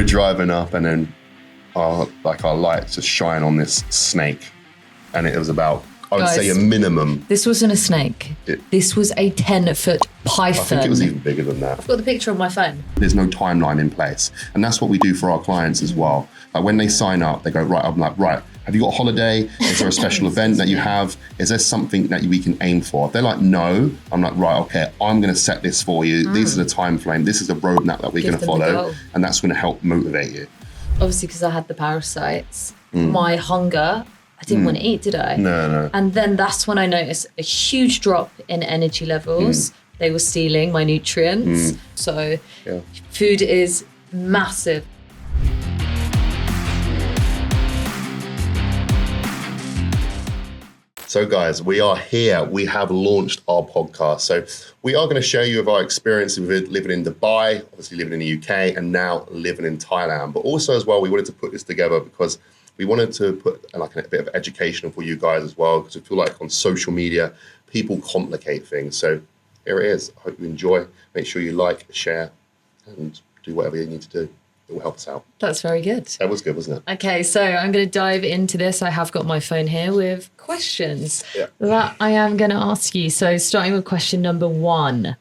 we're driving up, and then our lights just shine on this snake, and it was about, I would say, a minimum. This wasn't a snake. This was a 10-foot python. I think it was even bigger than that. I've got the picture on my phone. There's no timeline in place. And that's what we do for our clients as well. Like when they sign up, they go, right, I'm like, right, have you got a holiday? Is there a special event that you have? Is there something that we can aim for? If they're like, no, I'm like, right, okay, I'm going to set this for you. This is the time frame. This is the roadmap that we're going to follow. And that's going to help motivate you. Obviously, because I had the parasites, my hunger, I didn't want to eat, did I? No. And then that's when I noticed a huge drop in energy levels. They were stealing my nutrients. So food is massive. So guys, we are here. We have launched our podcast. So we are going to share you of our experience with living in Dubai, obviously living in the UK, and now living in Thailand. But also as well, we wanted to put this together because we wanted to put like a bit of education for you guys as well, because I feel like on social media, people complicate things. So here it is. I hope you enjoy. Make sure you like, share, and do whatever you need to do. It will help us out. That's very good. That was good, wasn't it? Okay, so I'm going to dive into this. I have got my phone here with questions that I am going to ask you. So starting with question number 1.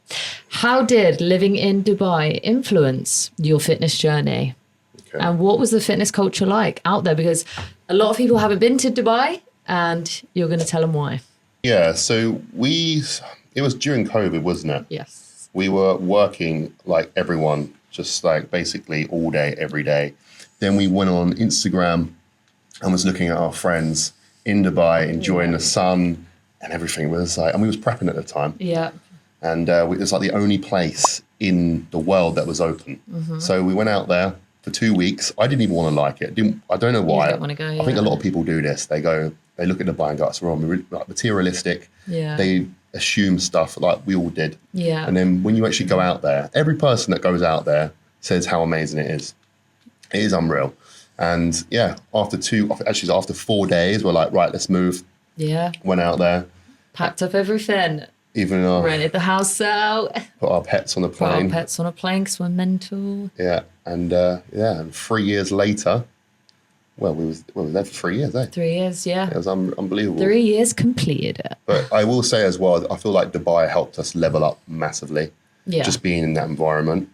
How did living in Dubai influence your fitness journey? Okay. And what was the fitness culture like out there? Because a lot of people haven't been to Dubai, and you're going to tell them why. Yeah, so it was during COVID, wasn't it? Yes. We were working like everyone, just like basically all day, every day. Then we went on Instagram and was looking at our friends in Dubai, enjoying the sun and everything. It was like, and we was prepping at the time. Yeah. And it was like the only place in the world that was open. So we went out there for 2 weeks. I didn't even want to like it. I don't know why. You don't want to go, I think a lot of people do this. They look at Dubai and go, it's wrong. Like materialistic. Yeah. They assume stuff like we all did. Yeah. And then when you actually go out there, every person that goes out there says how amazing it is. It is unreal. And yeah, after 4 days, we're like, right, let's move. Yeah. Went out there. Packed up everything. Even rented the house out. Put our pets on a plane. Put our pets on a plane because we're mental. Yeah. And 3 years later, well, we were there for 3 years, eh? 3 years, yeah. It was unbelievable. 3 years completed it. But I will say as well, I feel like Dubai helped us level up massively. Yeah. Just being in that environment.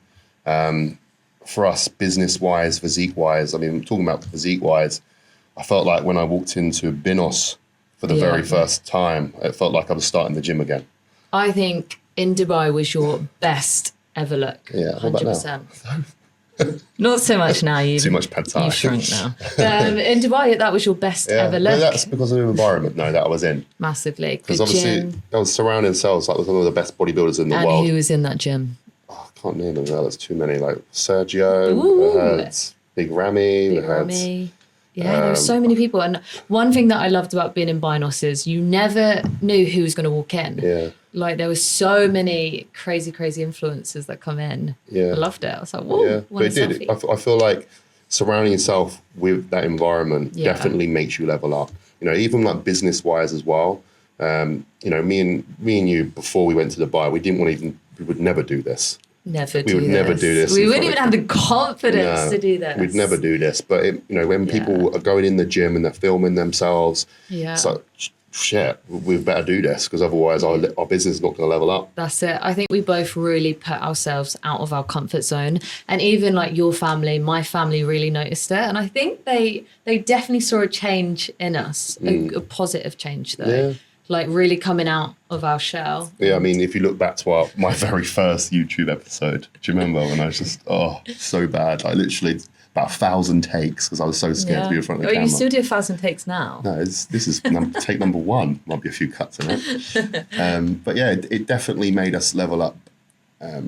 For us, business-wise, physique-wise, I mean, talking about physique-wise, I felt like when I walked into Binos for the very first time, it felt like I was starting the gym again. I think in Dubai was your best ever look. Yeah, 100%. Not so much now. Too much pad thai. You've shrunk now. In Dubai, that was your best ever look. No, that's because of the environment, that I was in. Massively. Because obviously, I was surrounding ourselves like with one of the best bodybuilders in the world. And who was in that gym? Oh, I can't name them now. There's too many. Like Sergio, we had Big Ramy, Yeah, there were so many people. And one thing that I loved about being in Binos is you never knew who was going to walk in. Yeah. Like there were so many crazy influencers that come in. Yeah. I loved it. I was like, whoa. Yeah, but it did. I feel like surrounding yourself with that environment definitely makes you level up. You know, even like business wise as well. You know, me and you before we went to Dubai, we would never do this. We would never do this. We wouldn't even have the confidence to do this. We'd never do this. But you know, when people are going in the gym and they're filming themselves, it's like, shit, we better do this because otherwise our business is not going to level up. That's it. I think we both really put ourselves out of our comfort zone, and even like your family, my family really noticed it, and I think they definitely saw a change in us, a positive change though. Yeah. Like really coming out of our shell. Yeah, I mean, if you look back to my very first YouTube episode, do you remember when I was just, so bad? I literally about 1,000 takes because I was so scared to be in front of the camera. You still do 1,000 takes now? No, this is take number 1. Might be a few cuts in it. But yeah, it definitely made us level up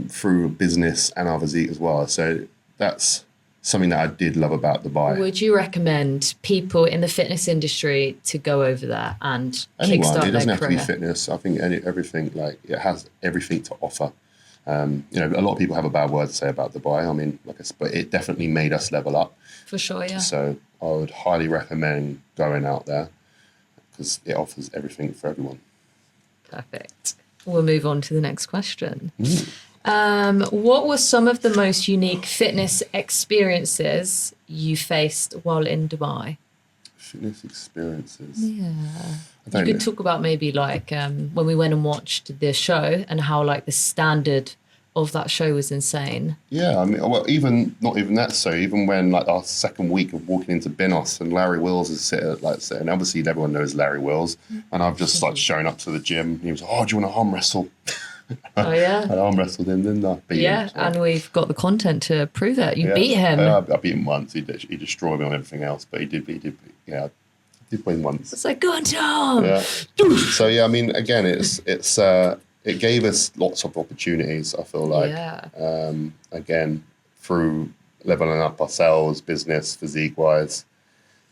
through business and our physique as well. So that's something that I did love about Dubai. Would you recommend people in the fitness industry to go over there and kickstart their career? It doesn't have to be fitness. I think everything, like it has everything to offer. You know, a lot of people have a bad word to say about Dubai. I mean, but it definitely made us level up. For sure, yeah. So I would highly recommend going out there because it offers everything for everyone. Perfect. We'll move on to the next question. What were some of the most unique fitness experiences you faced while in Dubai? Fitness experiences. Yeah. I don't You know. could talk about maybe like when we went and watched the show and how like the standard of that show was insane. Yeah, I mean, well, even not even that. So even when like our second week of walking into Binos and Larry Wills is sitting, obviously everyone knows Larry Wills, and I've just like shown up to the gym. And he was like, "Oh, do you want to arm wrestle?" Oh yeah. I arm wrestled him, didn't I? Beat him, so. And we've got the content to prove it. You beat him. I beat him once. He destroyed me on everything else, but he did. Yeah, I did win once. It's like, go on, Tom. Yeah. So yeah, I mean, again, it gave us lots of opportunities. I feel like, again, through leveling up ourselves, business, physique wise,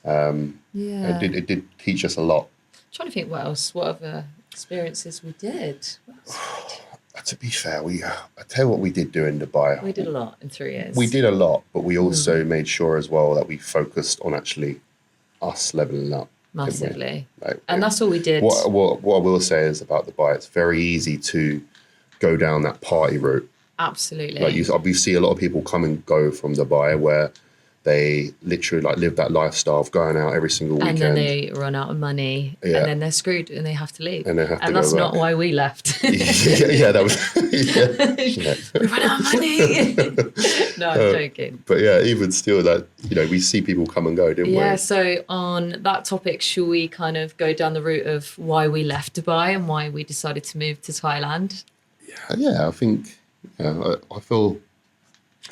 it did teach us a lot. I'm trying to think what other experiences we did. To be fair, I tell you what we did do in Dubai. We did a lot in 3 years. We did a lot, but we also made sure as well that we focused on actually us leveling up. Massively. Like, and that's all we did. What I will say is about Dubai, it's very easy to go down that party route. Absolutely. Like you see a lot of people come and go from Dubai where they literally like live that lifestyle of going out every single weekend. And then they run out of money and then they're screwed and they have to leave. And they have to and go that's back. not why we left. yeah, that was... Yeah. We ran out of money. No, I'm joking. But yeah, even still that, we see people come and go, didn't we? Yeah, so on that topic, shall we kind of go down the route of why we left Dubai and why we decided to move to Thailand? Yeah, I think, I feel...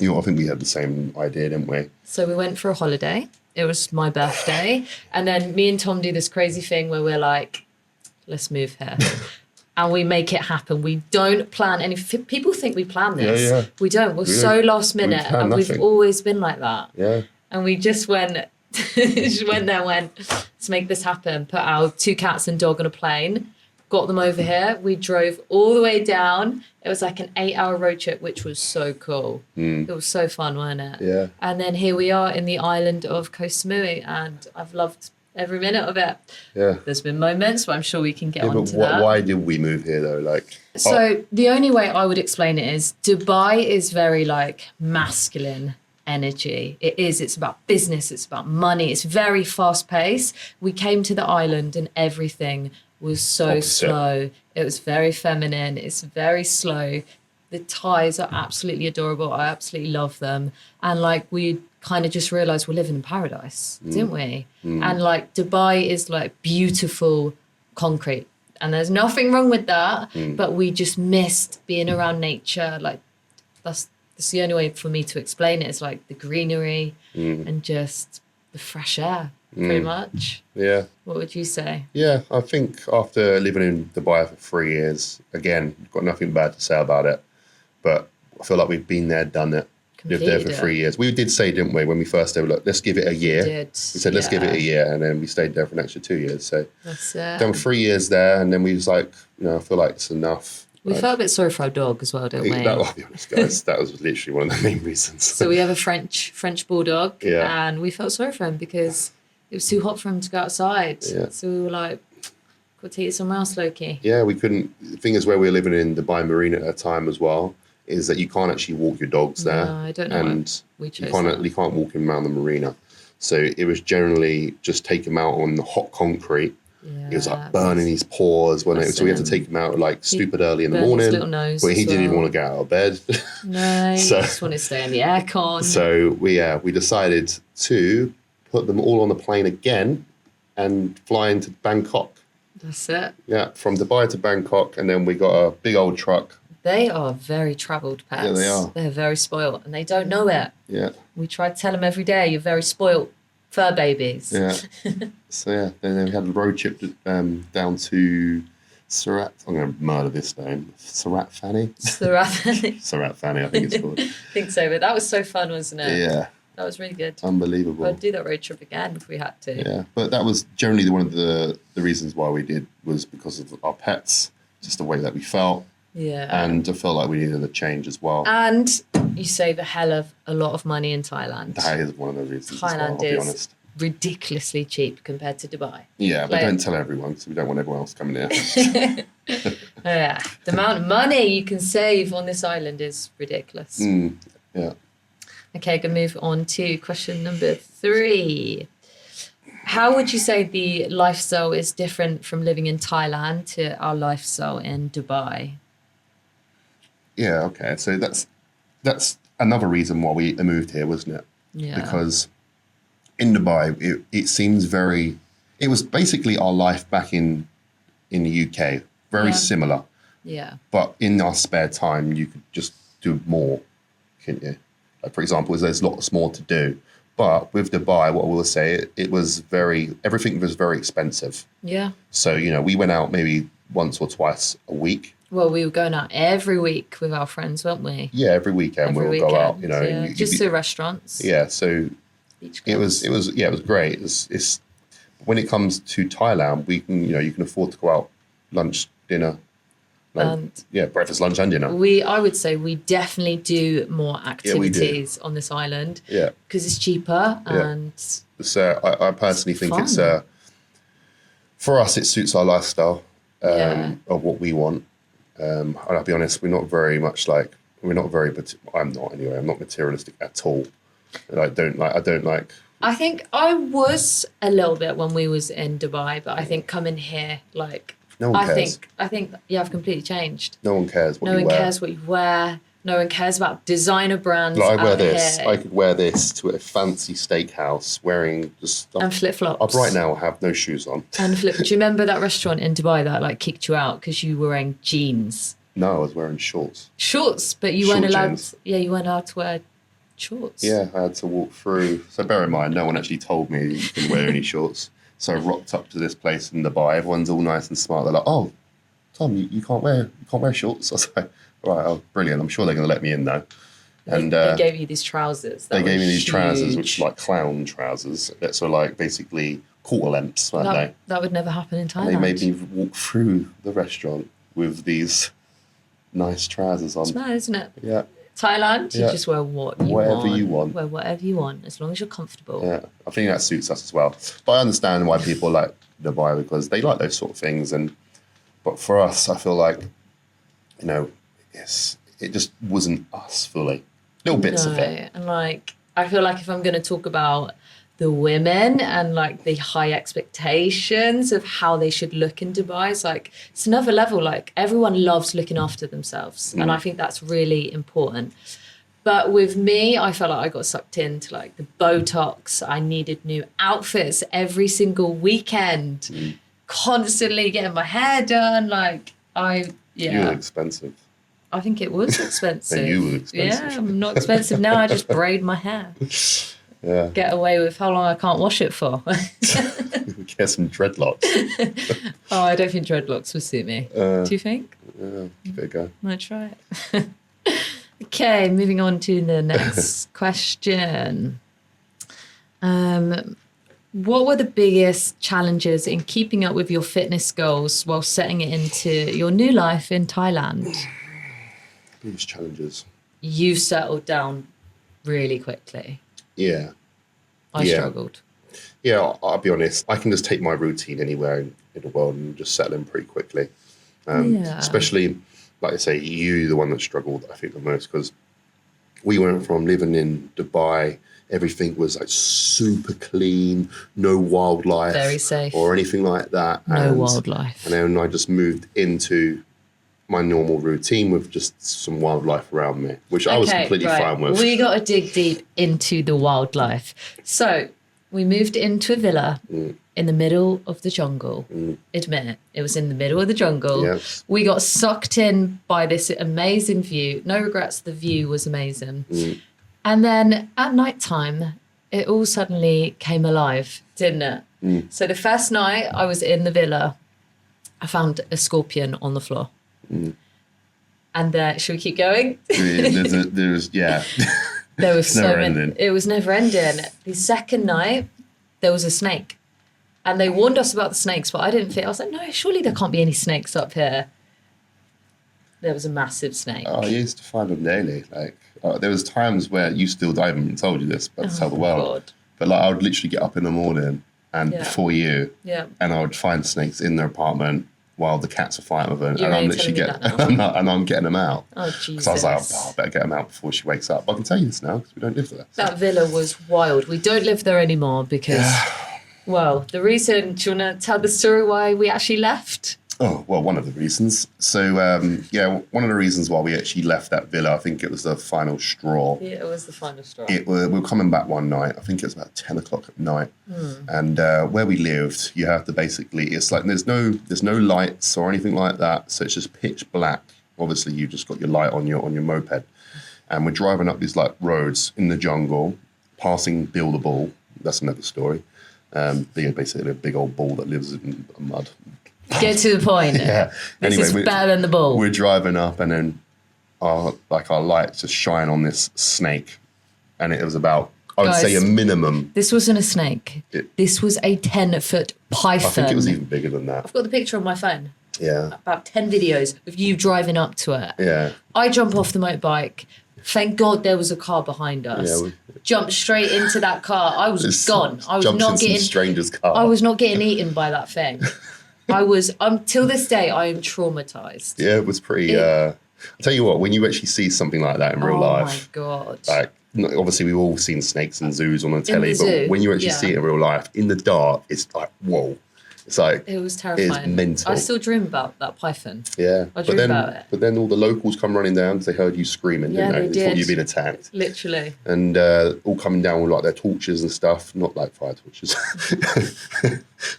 I think we had the same idea, didn't we? So we went for a holiday. It was my birthday. And then me and Tom do this crazy thing where we're like, let's move here. And we make it happen. We don't plan any... People think we plan this. Yeah. We don't. We're so last minute. And nothing. we've always been like that. Yeah. And we just went there, let's make this happen. Put our 2 cats and dog on a plane. Got them over here. We drove all the way down. It was like an 8-hour road trip, which was so cool. It was so fun, wasn't it? Yeah. And then here we are in the island of Koh Samui, and I've loved every minute of it. Yeah. There's been moments, but I'm sure we can get but onto that. Why did we move here though? So the only way I would explain it is Dubai is very like masculine energy. It is. It's about business. It's about money. It's very fast paced. We came to the island and everything was so Opposite. slow. It was very feminine. It's very slow. The Thais are absolutely adorable. I absolutely love them. And like we kind of just realized we're living in paradise, didn't we? And like Dubai is like beautiful concrete. And there's nothing wrong with that. But we just missed being around nature. Like that's the only way for me to explain it. Is like the greenery and just the fresh air. Pretty much. Yeah. What would you say? Yeah, I think after living in Dubai for 3 years, again, got nothing bad to say about it. But I feel like we've been there, done it. Lived there for 3 years. We did say, didn't we, when we first said, look, let's give it a year. We did. We said, let's give it a year. And then we stayed there for an extra 2 years. So That's it. done 3 years there. And then we was like, I feel like it's enough. We felt a bit sorry for our dog as well, didn't we? I'll be honest, guys, that was literally one of the main reasons. So we have a French bulldog. Yeah. And we felt sorry for him because it was too hot for him to go outside. Yeah. So we were like, got to take it somewhere else, Loki. Yeah, we couldn't. The thing is, where we were living in Dubai Marina at that time as well, is that you can't actually walk your dogs there. No, I don't know And why we chose you can't walk them around the marina. So it was generally just take them out on the hot concrete. Yeah, It was like burning his paws. So we had to take him out like stupid early in the morning. His little nose but he as didn't even well. want to get out of bed. No, he So- just wanted to stay in the aircon. So we decided to put them all on the plane again and fly into Bangkok. That's it. Yeah, from Dubai to Bangkok, and then we got a big old truck. They are very travelled pets. Yeah, they are. They're very spoiled and they don't know it. Yeah, We try to tell them every day, you're very spoiled fur babies. yeah. So yeah, then we had a road trip down to Surat. I'm going to murder this name. Surat Thani. I Surat Thani, I think it's called. think so, but that was so fun, wasn't it? Yeah, That was really good. unbelievable. I'd do that road trip again if we had to. Yeah, but that was generally one of the reasons why we did was because of our pets, just the way that we felt, Yeah. and I felt like we needed a change as well. And you save a hell of a lot of money in Thailand. That is one of the reasons as well, I'll Thailand be is honest. ridiculously cheap compared to Dubai. Yeah, but don't tell everyone because we don't want everyone else coming here. Yeah, the amount of money you can save on this island is ridiculous. Yeah. Okay, going to move on to question number 3. How would you say the lifestyle is different from living in Thailand to our lifestyle in Dubai? Yeah, okay. So that's another reason why we moved here, wasn't it? Yeah. Because in Dubai, it seems very... It was basically our life back in the UK. Very similar. Yeah. But in our spare time, you could just do more, couldn't you? Like, for example, there's lots more to do. But with Dubai, what I will say, everything was very expensive. Yeah. So, we went out maybe once or twice a week. Well, we were going out every week with our friends, weren't we? Yeah, every weekend we'll go out, Yeah. Just to restaurants. Yeah, so it was great. It's when it comes to Thailand, we can, you can afford to go out lunch, dinner, breakfast, lunch, and dinner. I would say we definitely do more activities on this island. Yeah, because it's cheaper and. So I personally think it's for us, it suits our lifestyle of what we want. And I'll be honest, I'm not very, I'm not materialistic at all. And I don't like. I think I was a little bit when we was in Dubai, but I think coming here, no one cares. I think I've completely changed. No one cares what you wear. No one cares what you wear. No one cares about designer brands. I wear this. Here. I could wear this to a fancy steakhouse wearing just... And flip-flops. Up right now, I have no shoes on. And do you remember that restaurant in Dubai that kicked you out because you were wearing jeans? No, I was wearing shorts. Shorts, but you weren't allowed... you weren't allowed to wear shorts. Yeah, I had to walk through. So bear in mind, no one actually told me you couldn't wear any shorts. So I rocked up to this place in Dubai. Everyone's all nice and smart. They're like, "Oh, Tom, you can't wear shorts." I was like, "Right, oh, brilliant. I'm sure they're going to let me in though." And they gave you these trousers. They gave me these trousers, which are like clown trousers. That's basically quarter lengths, weren't they? That would never happen in Thailand. And they made me walk through the restaurant with these nice trousers on. It's mad, isn't it? Yeah. Thailand, you just wear whatever you want. Wear whatever you want, as long as you're comfortable. Yeah, I think that suits us as well. But I understand why people like Dubai because they like those sort of things. But for us, I feel like, it just wasn't us fully. Little bits of it. And I feel like if I'm going to talk about the women and the high expectations of how they should look in Dubai, it's another level. Everyone loves looking after themselves. And I think that's really important. But with me, I felt like I got sucked into the Botox. I needed new outfits every single weekend, constantly getting my hair done. You were expensive. I think it was expensive. And you were expensive. Yeah, I'm not expensive now. I just braid my hair. Yeah. Get away with how long I can't wash it for. Get some dreadlocks. Oh, I don't think dreadlocks would suit me. Do you think? Yeah, give it a go. Might try it. Okay, moving on to the next question. What were the biggest challenges in keeping up with your fitness goals while setting it into your new life in Thailand? Biggest challenges. You settled down really quickly. Yeah. I struggled. Yeah, I'll be honest. I can just take my routine anywhere in the world and just settle in pretty quickly. Especially, like I say, you, the one that struggled, I think, the most, because we went from living in Dubai, everything was super clean, no wildlife. Very safe. Or anything like that. No wildlife. And then I just moved into my normal routine with just some wildlife around me, which I was completely fine with. We got to dig deep into the wildlife. So we moved into a villa in the middle of the jungle. Admit it was in the middle of the jungle. Yes. We got sucked in by this amazing view. No regrets, the view was amazing. And then at night time, it all suddenly came alive, didn't it? So the first night I was in the villa, I found a scorpion on the floor. And should we keep going? There was It was never ending. The second night, there was a snake. And they warned us about the snakes, but I didn't think, I was like, no, surely there can't be any snakes up here. There was a massive snake. Oh, I used to find them daily. There was times where I haven't told you this, but to tell the world. But like I would literally get up in the morning and Yeah. before you, Yeah. and I would find snakes in their apartment while the cats are fighting with them, You're and I'm only literally telling me that and I'm getting them out. Oh, Because Jesus. I was like, oh, I better get them out before she wakes up. But I can tell you this now because we don't live there. So. That villa was wild. We don't live there anymore because, well, the reason, do you want to tell the story why we actually left? Oh, well, one of the reasons. So, one of the reasons why we actually left that villa, I think it was the final straw. Yeah, it was the final straw. We were coming back one night, I think it was about 10 o'clock at night. And where we lived, you have to basically, it's like there's no lights or anything like that. So it's just pitch black. Obviously, you just got your light on your moped. And we're driving up these like roads in the jungle, passing Bill the Bull. That's another story. Basically a big old bull that lives in mud. Get to the point. Yeah. This is better than the bull. We're driving up and then our lights just shine on this snake. And it was about, I would say a minimum. This wasn't a snake. This was a 10-foot python. I think it was even bigger than that. I've got the picture on my phone. Yeah. About 10 videos of you driving up to it. Yeah. I jump off the motorbike. Thank God there was a car behind us. Yeah, Jumped straight into that car. I was gone. I was jumped not in some getting stranger's car. I was not getting eaten by that thing. I was till this day I am traumatized. Yeah, it was pretty I'll tell you what, when you actually see something like that in real life. Oh my God. Like obviously we've all seen snakes in zoos on the telly, the but zoo, when you actually see it in real life, in the dark, it's like, whoa. It's like It was terrifying. It's mental. I still dream about that python. Yeah. I dream about it. But then all the locals come running down because they heard you screaming, Yeah, didn't they thought did. you'd been attacked. Literally. And all coming down with like their torches and stuff, not like fire torches.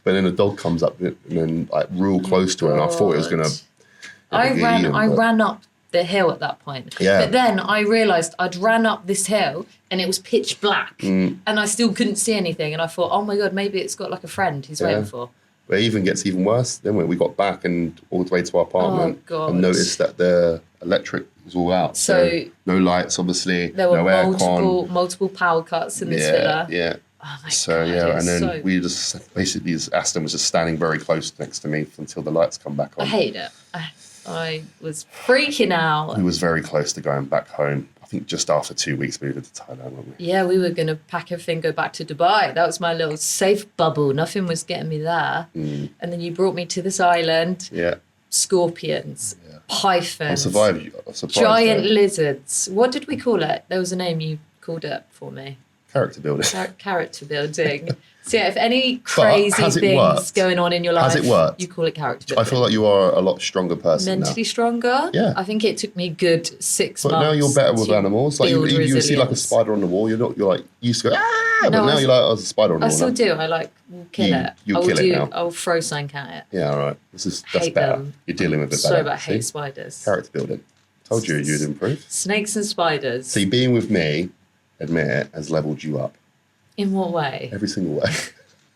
But then a dog comes up and then like real close to her, and I thought it was gonna. I ran up the hill at that point. Yeah. But then I realised I'd ran up this hill and it was pitch black and I still couldn't see anything. And I thought, oh my God, maybe it's got like a friend he's waiting for. But it even gets even worse. Then when we got back and all the way to our apartment and noticed that the electric was all out. So no lights, obviously. There were no multiple power cuts in this aircon. villa. Yeah. Oh my So God, and then we just basically, Aston was just standing very close next to me until the lights come back on. I hate it. I was freaking out. We was very close to going back home. I think just after 2 weeks moving to Thailand, weren't we? Yeah, we were going to pack everything, go back to Dubai. That was my little safe bubble. Nothing was getting me there. And then you brought me to this island. Yeah. Scorpions, pythons, I surprised giant though. lizards. What did we call it? There was a name you called it for me. Character building. Character building. So yeah, if any crazy things worked? going on in your life, Has it worked? you call it character building. I feel like you are a lot stronger person Mentally now. stronger? Yeah. I think it took me good 6 months. But now you're better with to animals. Like you see like a resilience. spider on the wall, you're like you used to go, but No, now you're like, oh, there's a spider on the I wall. still now. do. I will kill it. You'll kill it now. I'll throw something at it. Yeah, all right. That's Hate better. them. You're dealing with it So better. bad. I hate See? spiders. Character building. Told you you'd improve. Snakes and spiders. See, being with me, admit it, has leveled you up. In what way? Every single way.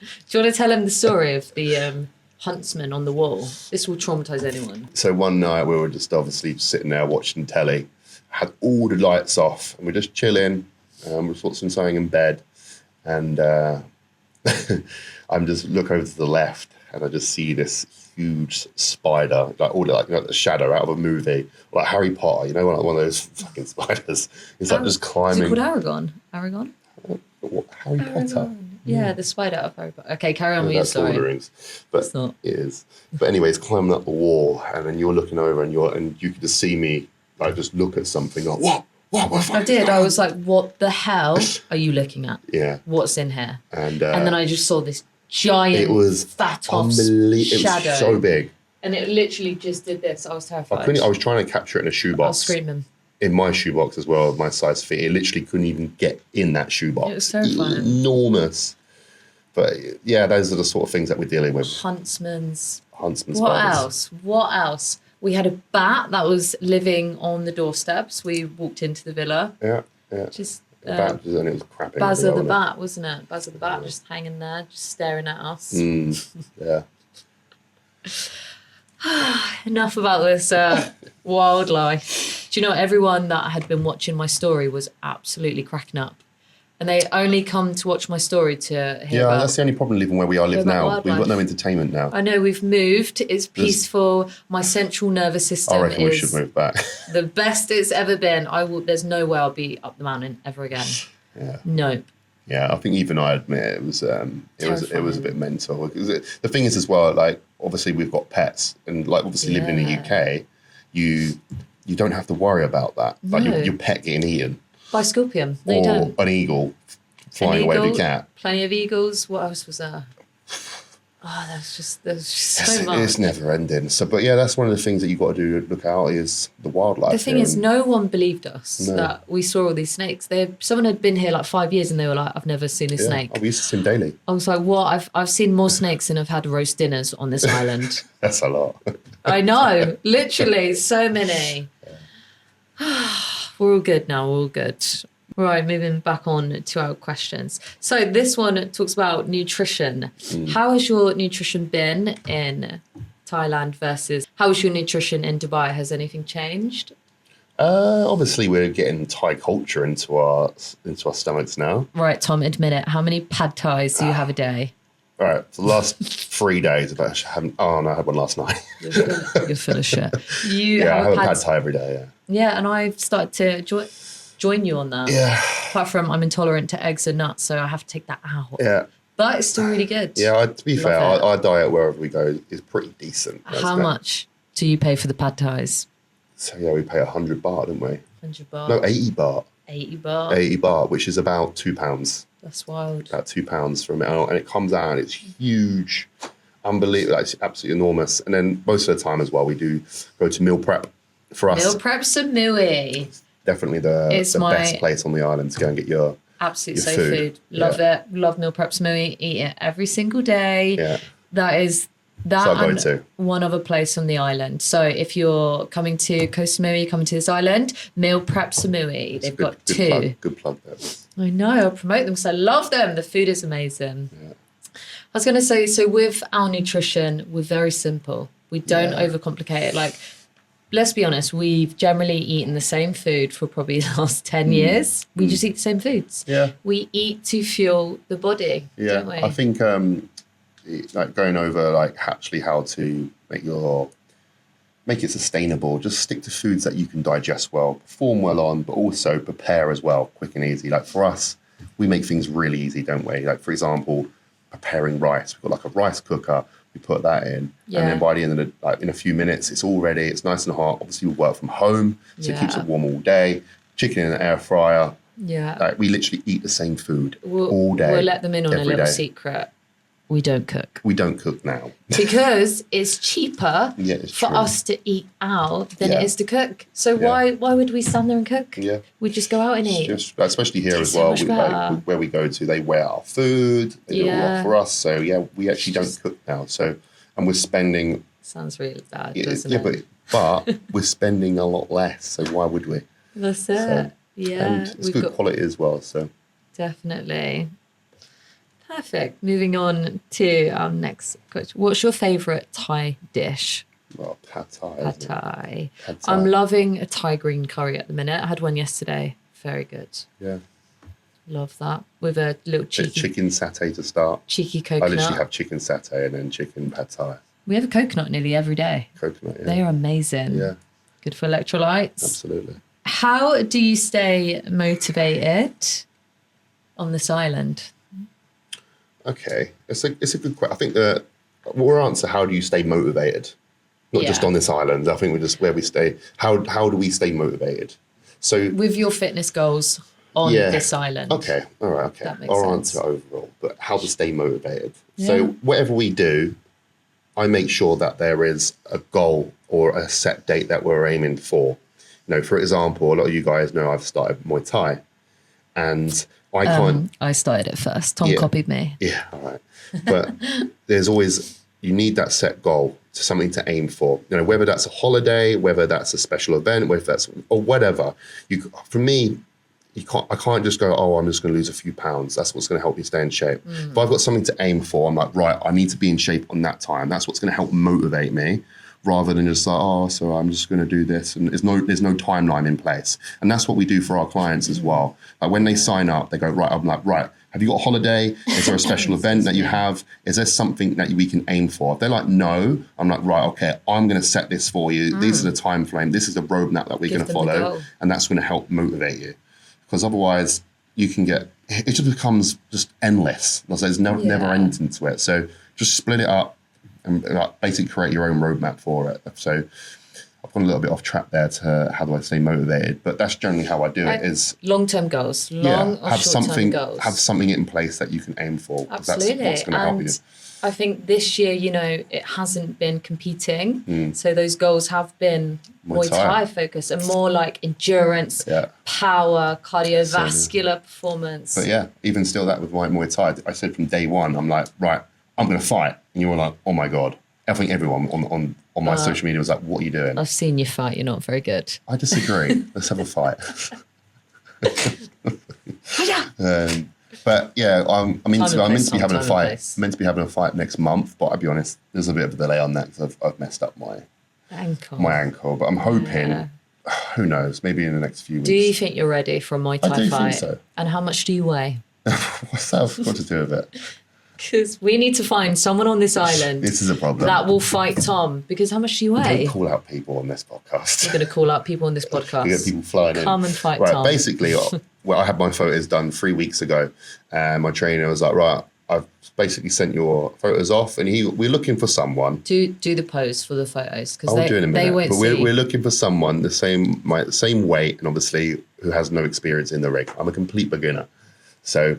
Do you want to tell him the story of the huntsman on the wall? This will traumatise anyone. So one night we were just obviously sitting there watching telly, had all the lights off, and we're just chilling. We're watching something in bed, and I'm just look over to the left, and I just see this huge spider, like the shadow out of a movie, like Harry Potter. You know, one of those fucking spiders. It's like just climbing. Is it called Aragon? Aragon? What, Harry Potter? Yeah, the spider of Harry Potter. Okay, carry on with your That's Lord of the story. Rings, but It's not. it is. But anyways, climbing up the wall, and then you're looking over, and you could just see me like just look at something. Like what the fuck? I did. I was like, what the hell are you looking at? Yeah. What's in here? And then I just saw this giant it was fat off unbelievable. shadow. It was so big. And it literally just did this. I was terrified. I was trying to capture it in a I was shoebox. screaming. In my shoebox as well, my size fit. It literally couldn't even get in that shoebox. It was terrifying. Enormous. But yeah, those are the sort of things that we're dealing with. Huntsman's. Huntsman What spiders. else? What else? We had a bat that was living on the doorsteps. We walked into the villa. Yeah. Just The bat, and it was crapping. Bazza the wasn't it? bat, wasn't it? Bazza the bat just hanging there, just staring at us. Yeah. Enough about this wildlife. Do you know, everyone that had been watching my story was absolutely cracking up. And they only come to watch my story to hear Yeah, about... that's the only problem living where we live about now. wildlife. We've got no entertainment now. I know, we've moved. It's peaceful. My central nervous system I reckon we is should move back. the best it's ever been. There's no way I'll be up the mountain ever again. Yeah. Nope. Yeah, I think even I admit it was it was a bit mental. The thing is as well, like obviously we've got pets, and like obviously living in the UK, you don't have to worry about that. Like your pet getting eaten by scorpion. No, you or don't. an eagle flying away with your cat. Plenty of eagles. What else was there? Oh, there's just so much. It's never ending. So, but yeah, that's one of the things that you've got to do. Look out is the wildlife. The thing is, no one believed us that we saw all these snakes. Someone had been here like 5 years, and they were like, "I've never seen a snake." We used to see them daily. I was like, "What? I've seen more snakes than I've had roast dinners on this island." That's a lot. I know, literally, so many. We're all good now. We're all good. Right, moving back on to our questions. So this one talks about nutrition. How has your nutrition been in Thailand versus how is your nutrition in Dubai? Has anything changed? Obviously, we're getting Thai culture into our stomachs now. Right, Tom, admit it. How many pad thais do you have a day? All right, for the last 3 days, I haven't. Oh no, I had one last night. You're full of shit. I have a pad thai every day. Yeah. Yeah, and I've started to join you on that. Yeah. Apart from I'm intolerant to eggs and nuts, so I have to take that out. Yeah. But it's still really good. Yeah, to be fair, our diet wherever we go is pretty decent. How much do you pay for the pad thais? So yeah, we pay 100 baht, don't we? 100 baht. No, 80 baht. 80 baht. 80 baht, which is about £2. That's wild. About £2 from it, and it comes out and it's huge, unbelievable. It's absolutely enormous. And then most of the time as well, we do go to meal prep for us. Meal prep Samui. Definitely the best place on the island to go and get your absolute safe food. Love it. Love meal prep Samui. Eat it every single day. Yeah. That is and one other place on the island. So if you're coming to Koh Samui, coming to this island, meal prep Samui. They've got two. Good plug there. I know. I'll promote them because I love them. The food is amazing. Yeah. I was going to say, so with our nutrition, we're very simple. We don't overcomplicate it. Like, let's be honest, we've generally eaten the same food for probably the last 10 years. We just eat the same foods. Yeah. We eat to fuel the body, don't we? I think like going over like actually how to make it sustainable, just stick to foods that you can digest well, perform well on, but also prepare as well, quick and easy. Like for us, we make things really easy, don't we? Like for example, preparing rice. We've got like a rice cooker. We put that in, and then by the end of in a few minutes, it's all ready. It's nice and hot. Obviously, we work from home, so it keeps it warm all day. Chicken in an air fryer. Yeah, like we literally eat the same food all day. We'll let them in on a little secret. We don't cook. We don't cook now because it's cheaper for us to eat out than it is to cook. So why would we stand there and cook? Yeah, we just go out and eat. Especially here as well, where we go to, they weigh our food. They do it all for us. So we actually don't cook now. So and we're spending. Sounds really bad, doesn't it? But we're spending a lot less. So why would we? That's it. So, and it's good quality as well. So definitely. Perfect. Moving on to our next question. What's your favourite Thai dish? Well, pad thai. Pad thai. I'm loving a Thai green curry at the minute. I had one yesterday. Very good. Yeah. Love that. With a little cheeky... chicken satay to start. Cheeky coconut. I literally have chicken satay and then chicken pad thai. We have a coconut nearly every day. Coconut, yeah. They are amazing. Yeah. Good for electrolytes. Absolutely. How do you stay motivated on this island? Okay, it's a good question. I think we'll answer how do you stay motivated, not just on this island. I think we're just where we stay. How do we stay motivated? So with your fitness goals on this island. Okay, all right. Okay, that makes I'll sense. answer overall, but how to stay motivated. Yeah. So whatever we do, I make sure that there is a goal or a set date that we're aiming for. You know, for example, a lot of you guys know I've started Muay Thai, and I can't. I started it first. Tom copied me. Yeah, all right. But there's always, you need that set goal, to something to aim for. You know, whether that's a holiday, whether that's a special event, whether that's or whatever. For me, I can't just go, oh, I'm just going to lose a few pounds. That's what's going to help me stay in shape. If I've got something to aim for, I'm like, right, I need to be in shape on that time. That's what's going to help motivate me, rather than just like, oh, so I'm just going to do this. And there's no timeline in place. And that's what we do for our clients as well. Like when they sign up, they go, right, I'm like, right, have you got a holiday? Is there a special event that you have? Is there something that we can aim for? If they're like, no, I'm like, right, okay, I'm going to set this for you. This is the time frame. This is the roadmap that we're going to follow. And that's going to help motivate you. Because otherwise, you can get, it just becomes just endless. Like, there's never ending to it. So just split it up and like, basically create your own roadmap for it. So I've gone a little bit off track there to, how do I say, motivated, but that's generally how I do it is long-term goals, long or short-term goals. Have something in place that you can aim for. Absolutely. That's what's going to help you. I think this year, you know, it hasn't been competing. So those goals have been Muay Thai focused and more like endurance, power, cardiovascular performance. But yeah, even still that with my Muay Thai, I said from day one, I'm like, right, I'm going to fight. And you were like, oh my God. I think everyone on my social media was like, what are you doing? I've seen you fight. You're not very good. I disagree. Let's have a fight. But yeah, I'm meant to be having a fight. Meant to be having a fight next month, but I'll be honest, there's a bit of a delay on that because I've messed up my ankle. But I'm hoping, who knows, maybe in the next few weeks. Do you think you're ready for a Muay Thai fight? I do think so. And how much do you weigh? What's that got to do with it? Because we need to find someone on this island. This is a problem. That will fight Tom. Because how much do you weigh? We're going to call out people on this podcast. We're going to call out people on this podcast. We get people flying in. Come and fight Tom. Basically, well, I had my photos done 3 weeks ago. And my trainer was like, right, I've basically sent your photos off. And we're looking for someone. Do the pose for the photos. I'll do it in a minute. Won't but see. We're looking for someone the same weight and obviously who has no experience in the ring. I'm a complete beginner. So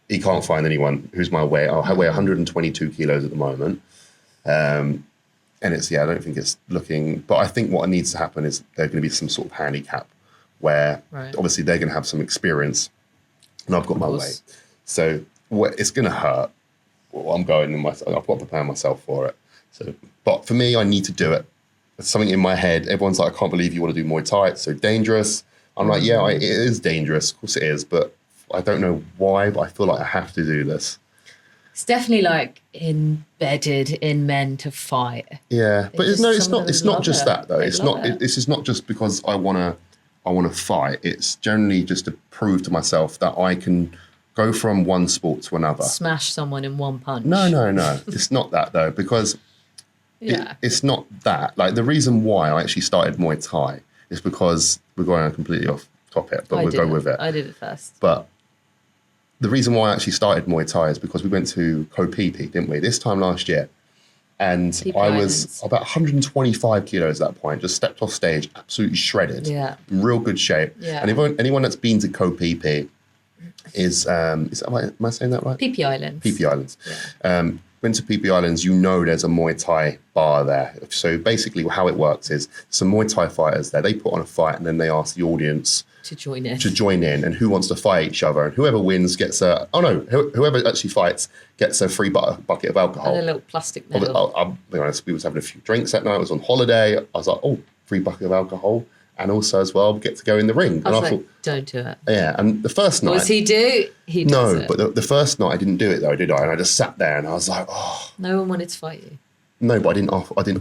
he can't find anyone who's my weight. I weigh 122 kilos at the moment. And it's, I don't think it's looking, but I think what needs to happen is there's going to be some sort of handicap where obviously they're going to have some experience and I've got my weight. So it's going to hurt. Well, I'm going in I've got to prepare myself for it. So, but for me, I need to do it. There's something in my head. Everyone's like, I can't believe you want to do Muay Thai. It's so dangerous. I'm like, yeah, it is dangerous. Of course it is. But I don't know why, but I feel like I have to do this. It's definitely like embedded in men to fight. Yeah, but it's not just that though. This is not just because I want to fight. It's generally just to prove to myself that I can go from one sport to another. Smash someone in one punch. No. It's not that though, because it's not that. Like the reason why I actually started Muay Thai is because we're going completely off topic, but we'll go with it. I did it first. But the reason why I actually started Muay Thai is because we went to Koh Phi Phi, didn't we? This time last year. And I was about 125 kilos at that point, just stepped off stage, absolutely shredded. Yeah. In real good shape. Yeah. And anyone that's been to Koh Phi Phi am I saying that right? Phi Phi Islands. Phi Phi Islands. Yeah. Went to Phi Phi Islands, there's a Muay Thai bar there. So basically how it works is some Muay Thai fighters there, they put on a fight and then they ask the audience to join in and who wants to fight each other, and whoever wins gets whoever actually fights gets a free bucket of alcohol. And a little plastic medal. I'll be honest, we was having a few drinks that night. I was on holiday. I was like, free bucket of alcohol. And also as well, we get to go in the ring. I thought, don't do it. Yeah, and the first night. What does he do? He does it. No, but the first night I didn't do it though, did I? And I just sat there and I was like, No one wanted to fight you. No, but I didn't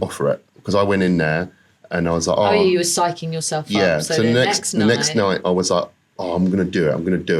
offer it because I went in there and I was like, you were psyching yourself up. Yeah, so the next night I was like, I'm going to do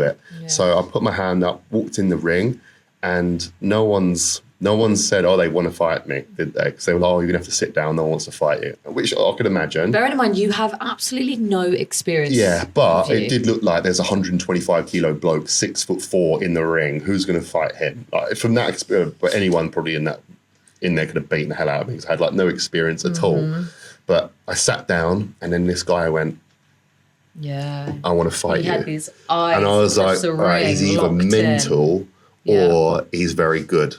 it. Yeah. So I put my hand up, walked in the ring, and no one said, they want to fight me, did they? Because they were like, you're going to have to sit down, no one wants to fight you, which I could imagine. Bearing in mind, you have absolutely no experience. Yeah, but it did look like there's a 125 kilo bloke, 6'4" in the ring. Who's going to fight him? Like, from that experience, but anyone probably in there could have beaten the hell out of me because I had like no experience at all. But I sat down and then this guy went, I want to fight you. He had these eyes. And I was like, all right, he's either mental or he's very good.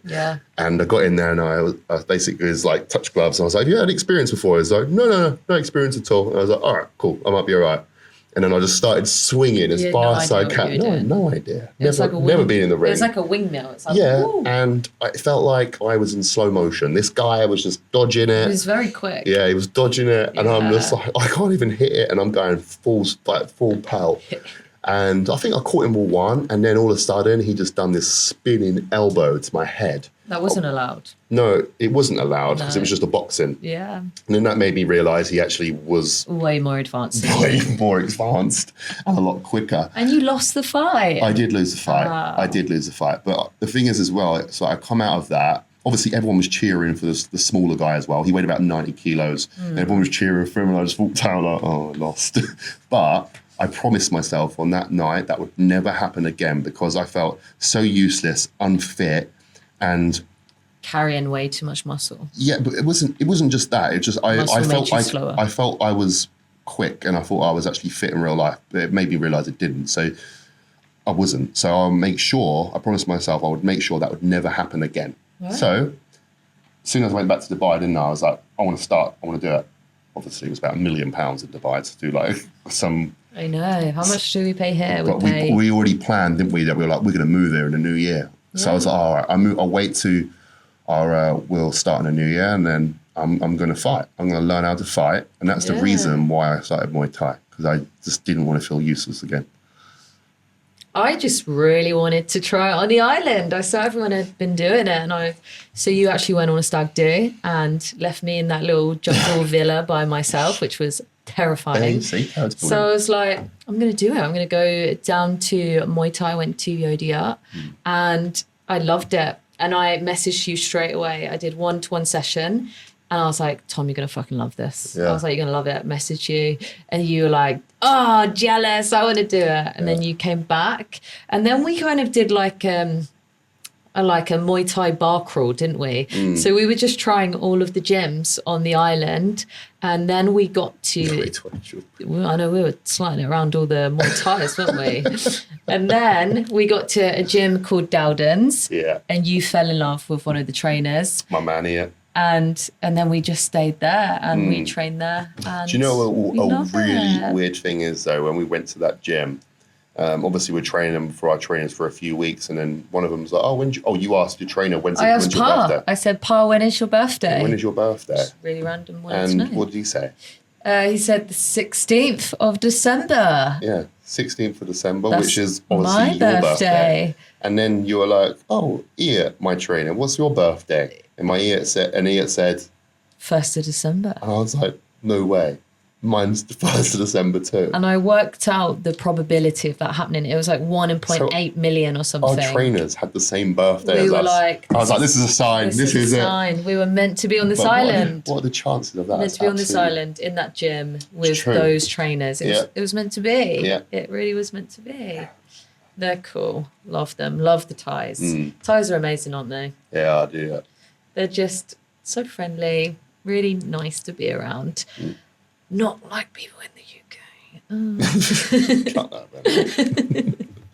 Yeah. And I got in there and I basically was like touch gloves. And I was like, have you had experience before? He was like, no experience at all. And I was like, all right, cool. I might be all right. And then I just started swinging as fast as I can. No idea. Never been in the ring. It was like a windmill. It's like, woo. And it felt like I was in slow motion. This guy was just dodging it. He was very quick. Yeah, he was dodging it. And I'm just like, I can't even hit it. And I'm going full pelt. And I think I caught him with one. And then all of a sudden, he just done this spinning elbow to my head. That wasn't allowed. No, it wasn't allowed because it was just a boxing. Yeah. And then that made me realise he actually was way more advanced and a lot quicker. And you lost the fight. I did lose the fight. But the thing is as well, so I come out of that. Obviously, everyone was cheering for the smaller guy as well. He weighed about 90 kilos. And everyone was cheering for him and I just walked out like, I lost. But I promised myself on that night that would never happen again because I felt so useless, unfit, and carrying way too much muscle. yeah, but it wasn't just that. It just I felt I was quick, and I thought I was actually fit in real life. But it made me realize it didn't. So I wasn't. So I promised myself I would make sure that would never happen again. Right. So as soon as I went back to Dubai, I was like, I want to do it. Obviously, it was about £1 million in Dubai to do like some. I know. How much do we pay here? But we already planned, didn't we? That we were like, we're going to move there in the new year. Yeah. So I was like, all right, I'll wait to we'll start in the new year, and then I'm going to fight. I'm going to learn how to fight, and that's the reason why I started Muay Thai, because I just didn't want to feel useless again. I just really wanted to try it on the island. I saw everyone had been doing it, so you actually went on a stag do and left me in that little jungle villa by myself, which was terrifying. So I was like, I'm going to do it. I'm going to go down to Muay Thai. I went to Yodia, and I loved it. And I messaged you straight away. I did 1-to-1 session. And I was like, Tom, you're going to fucking love this. Yeah. I was like, you're going to love it. Message you. And you were like, oh, jealous. I want to do it. And then you came back. And then we kind of did like a Muay Thai bar crawl, didn't we? So we were just trying all of the gyms on the island. And then we got to... I know, we were sliding around all the Muay Thais, weren't we? And then we got to a gym called Dowden's. Yeah. And you fell in love with one of the trainers. My man here. And then we just stayed there and we trained there. And do you know a really weird thing is, though, when we went to that gym, obviously we're training them for our trainers for a few weeks, and then one of them's like, oh, you asked your trainer, when's your birthday? I said, Pa, when is your birthday? When is your birthday? Just really random words. And what did he say? He said the 16th of December. Yeah, 16th of December, which is obviously your birthday. And then you were like, oh, Ian, my trainer, what's your birthday? And my ear said, 1st of December. And I was like, no way. Mine's the 1st of December too. And I worked out the probability of that happening. It was like 1.8 million or something. Our trainers had the same birthday as us. I was like, this is a sign. This is a sign. We were meant to be on this island. What are the chances of that? Meant to be on this island in that gym with those trainers. It was meant to be. Yeah. It really was meant to be. They're cool. Love them. Love the Thais. Thais are amazing, aren't they? Yeah, I do. Yeah. They're just so friendly, really nice to be around. Not like people in the UK. Cut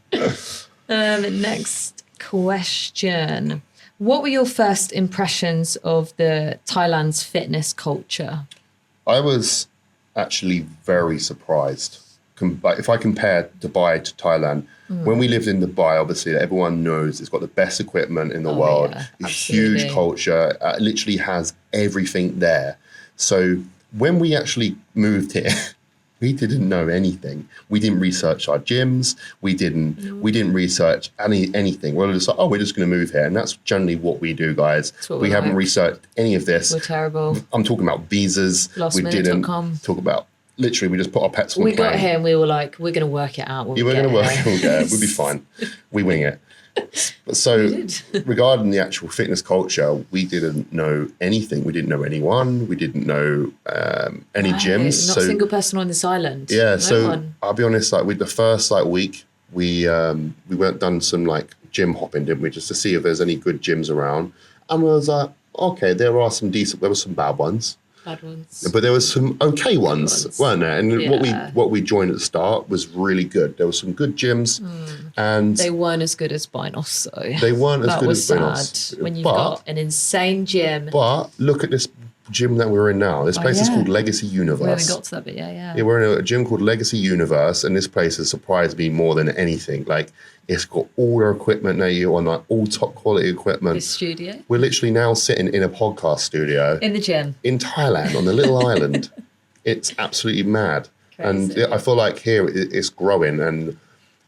that, man. Next question. What were your first impressions of Thailand's fitness culture? I was actually very surprised. If I compare Dubai to Thailand, when we lived in Dubai, obviously everyone knows it's got the best equipment in the world. Yeah, it's huge culture, literally has everything there. So when we actually moved here, we didn't know anything. We didn't research our gyms. We didn't research anything. We were just like, we're just going to move here. And that's generally what we do, guys. We haven't researched any of this. We're terrible. I'm talking about visas. We didn't talk about... Literally, we just put our pets on the plane. We got here and we were like, we're going to work it out. We're going to work it out. We'll be fine. We wing it. So regarding the actual fitness culture, we didn't know anything. We didn't know anyone. We didn't know any gyms. Not a single person on this island. Yeah, I'll be honest, like with the first week, we went done some gym hopping, didn't we? Just to see if there's any good gyms around. And we was like, okay, there were some bad ones. But there was some okay ones, weren't there? And what we joined at the start was really good. There were some good gyms, and they weren't as good as Binos, though. They weren't as good as Binos. That was sad when you've got an insane gym. But look at this gym that we're in now. This place is called Legacy Universe. We haven't got to that bit, yeah. We're in a gym called Legacy Universe, and this place has surprised me more than anything. It's got all your equipment now. You're on all top quality equipment. This studio. We're literally now sitting in a podcast studio. In the gym. In Thailand, on the little island. It's absolutely mad. Crazy. And I feel like here it's growing, and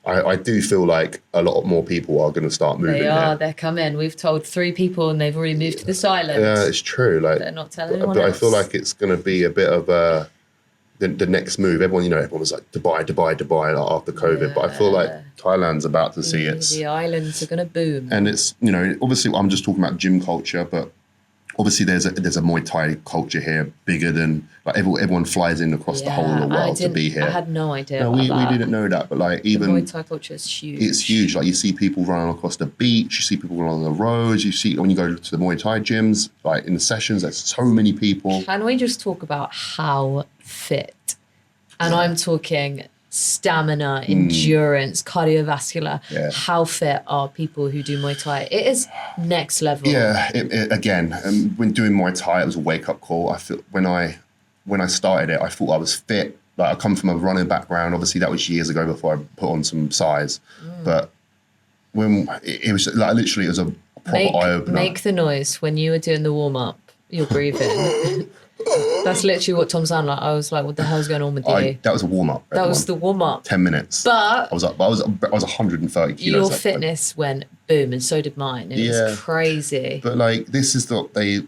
I do feel like a lot more people are going to start moving. They're coming. We've told 3 people and they've already moved to this island. Yeah, it's true. They're not telling anyone else. I feel like it's going to be a bit of the next move. Everyone was like Dubai after COVID. Yeah. But I feel like Thailand's about to see it. The islands are going to boom. And it's, obviously I'm just talking about gym culture, but obviously there's a Muay Thai culture here, bigger than like everyone flies in across the whole of the world to be here. I had no idea. No, we didn't know that, but like even the Muay Thai culture is huge. It's huge. Like you see people running across the beach, you see people running on the roads, you see when you go to the Muay Thai gyms, like in the sessions, there's so many people. Can we just talk about how fit? And I'm talking stamina, endurance, cardiovascular. Yeah. How fit are people who do Muay Thai? It is next level. Yeah, again, when doing Muay Thai, it was a wake-up call. I feel when I started it, I thought I was fit. Like I come from a running background. Obviously, that was years ago before I put on some size. But when it was like literally, it was a proper eye opener. Make the noise when you were doing the warm up. You're breathing. That's literally what Tom sounded like. I was like, "What the hell's going on with you?" That was a warm up. That was the warm up. 10 minutes. But I was 130 kilos. Your fitness went boom, and so did mine. It was crazy. But like, this is what they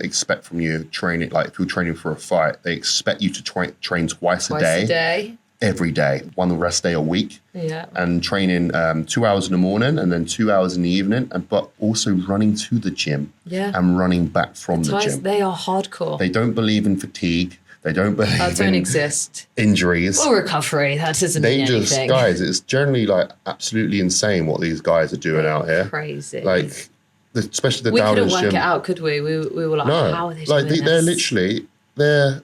expect from you training. Like, if you're training for a fight, they expect you to train twice a day. Every day, one rest day a week. Yeah. And training 2 hours in the morning and then 2 hours in the evening, but also running to the gym. Yeah. And running back from the gym. They are hardcore. They don't believe in fatigue. They don't believe that don't exist. Injuries. Or recovery. That doesn't mean anything. Guys, it's generally like absolutely insane what these guys are doing out here. Crazy. Like, especially the we Dowders gym. We couldn't work it out, could we? We were like, how are they doing this? They're literally... They're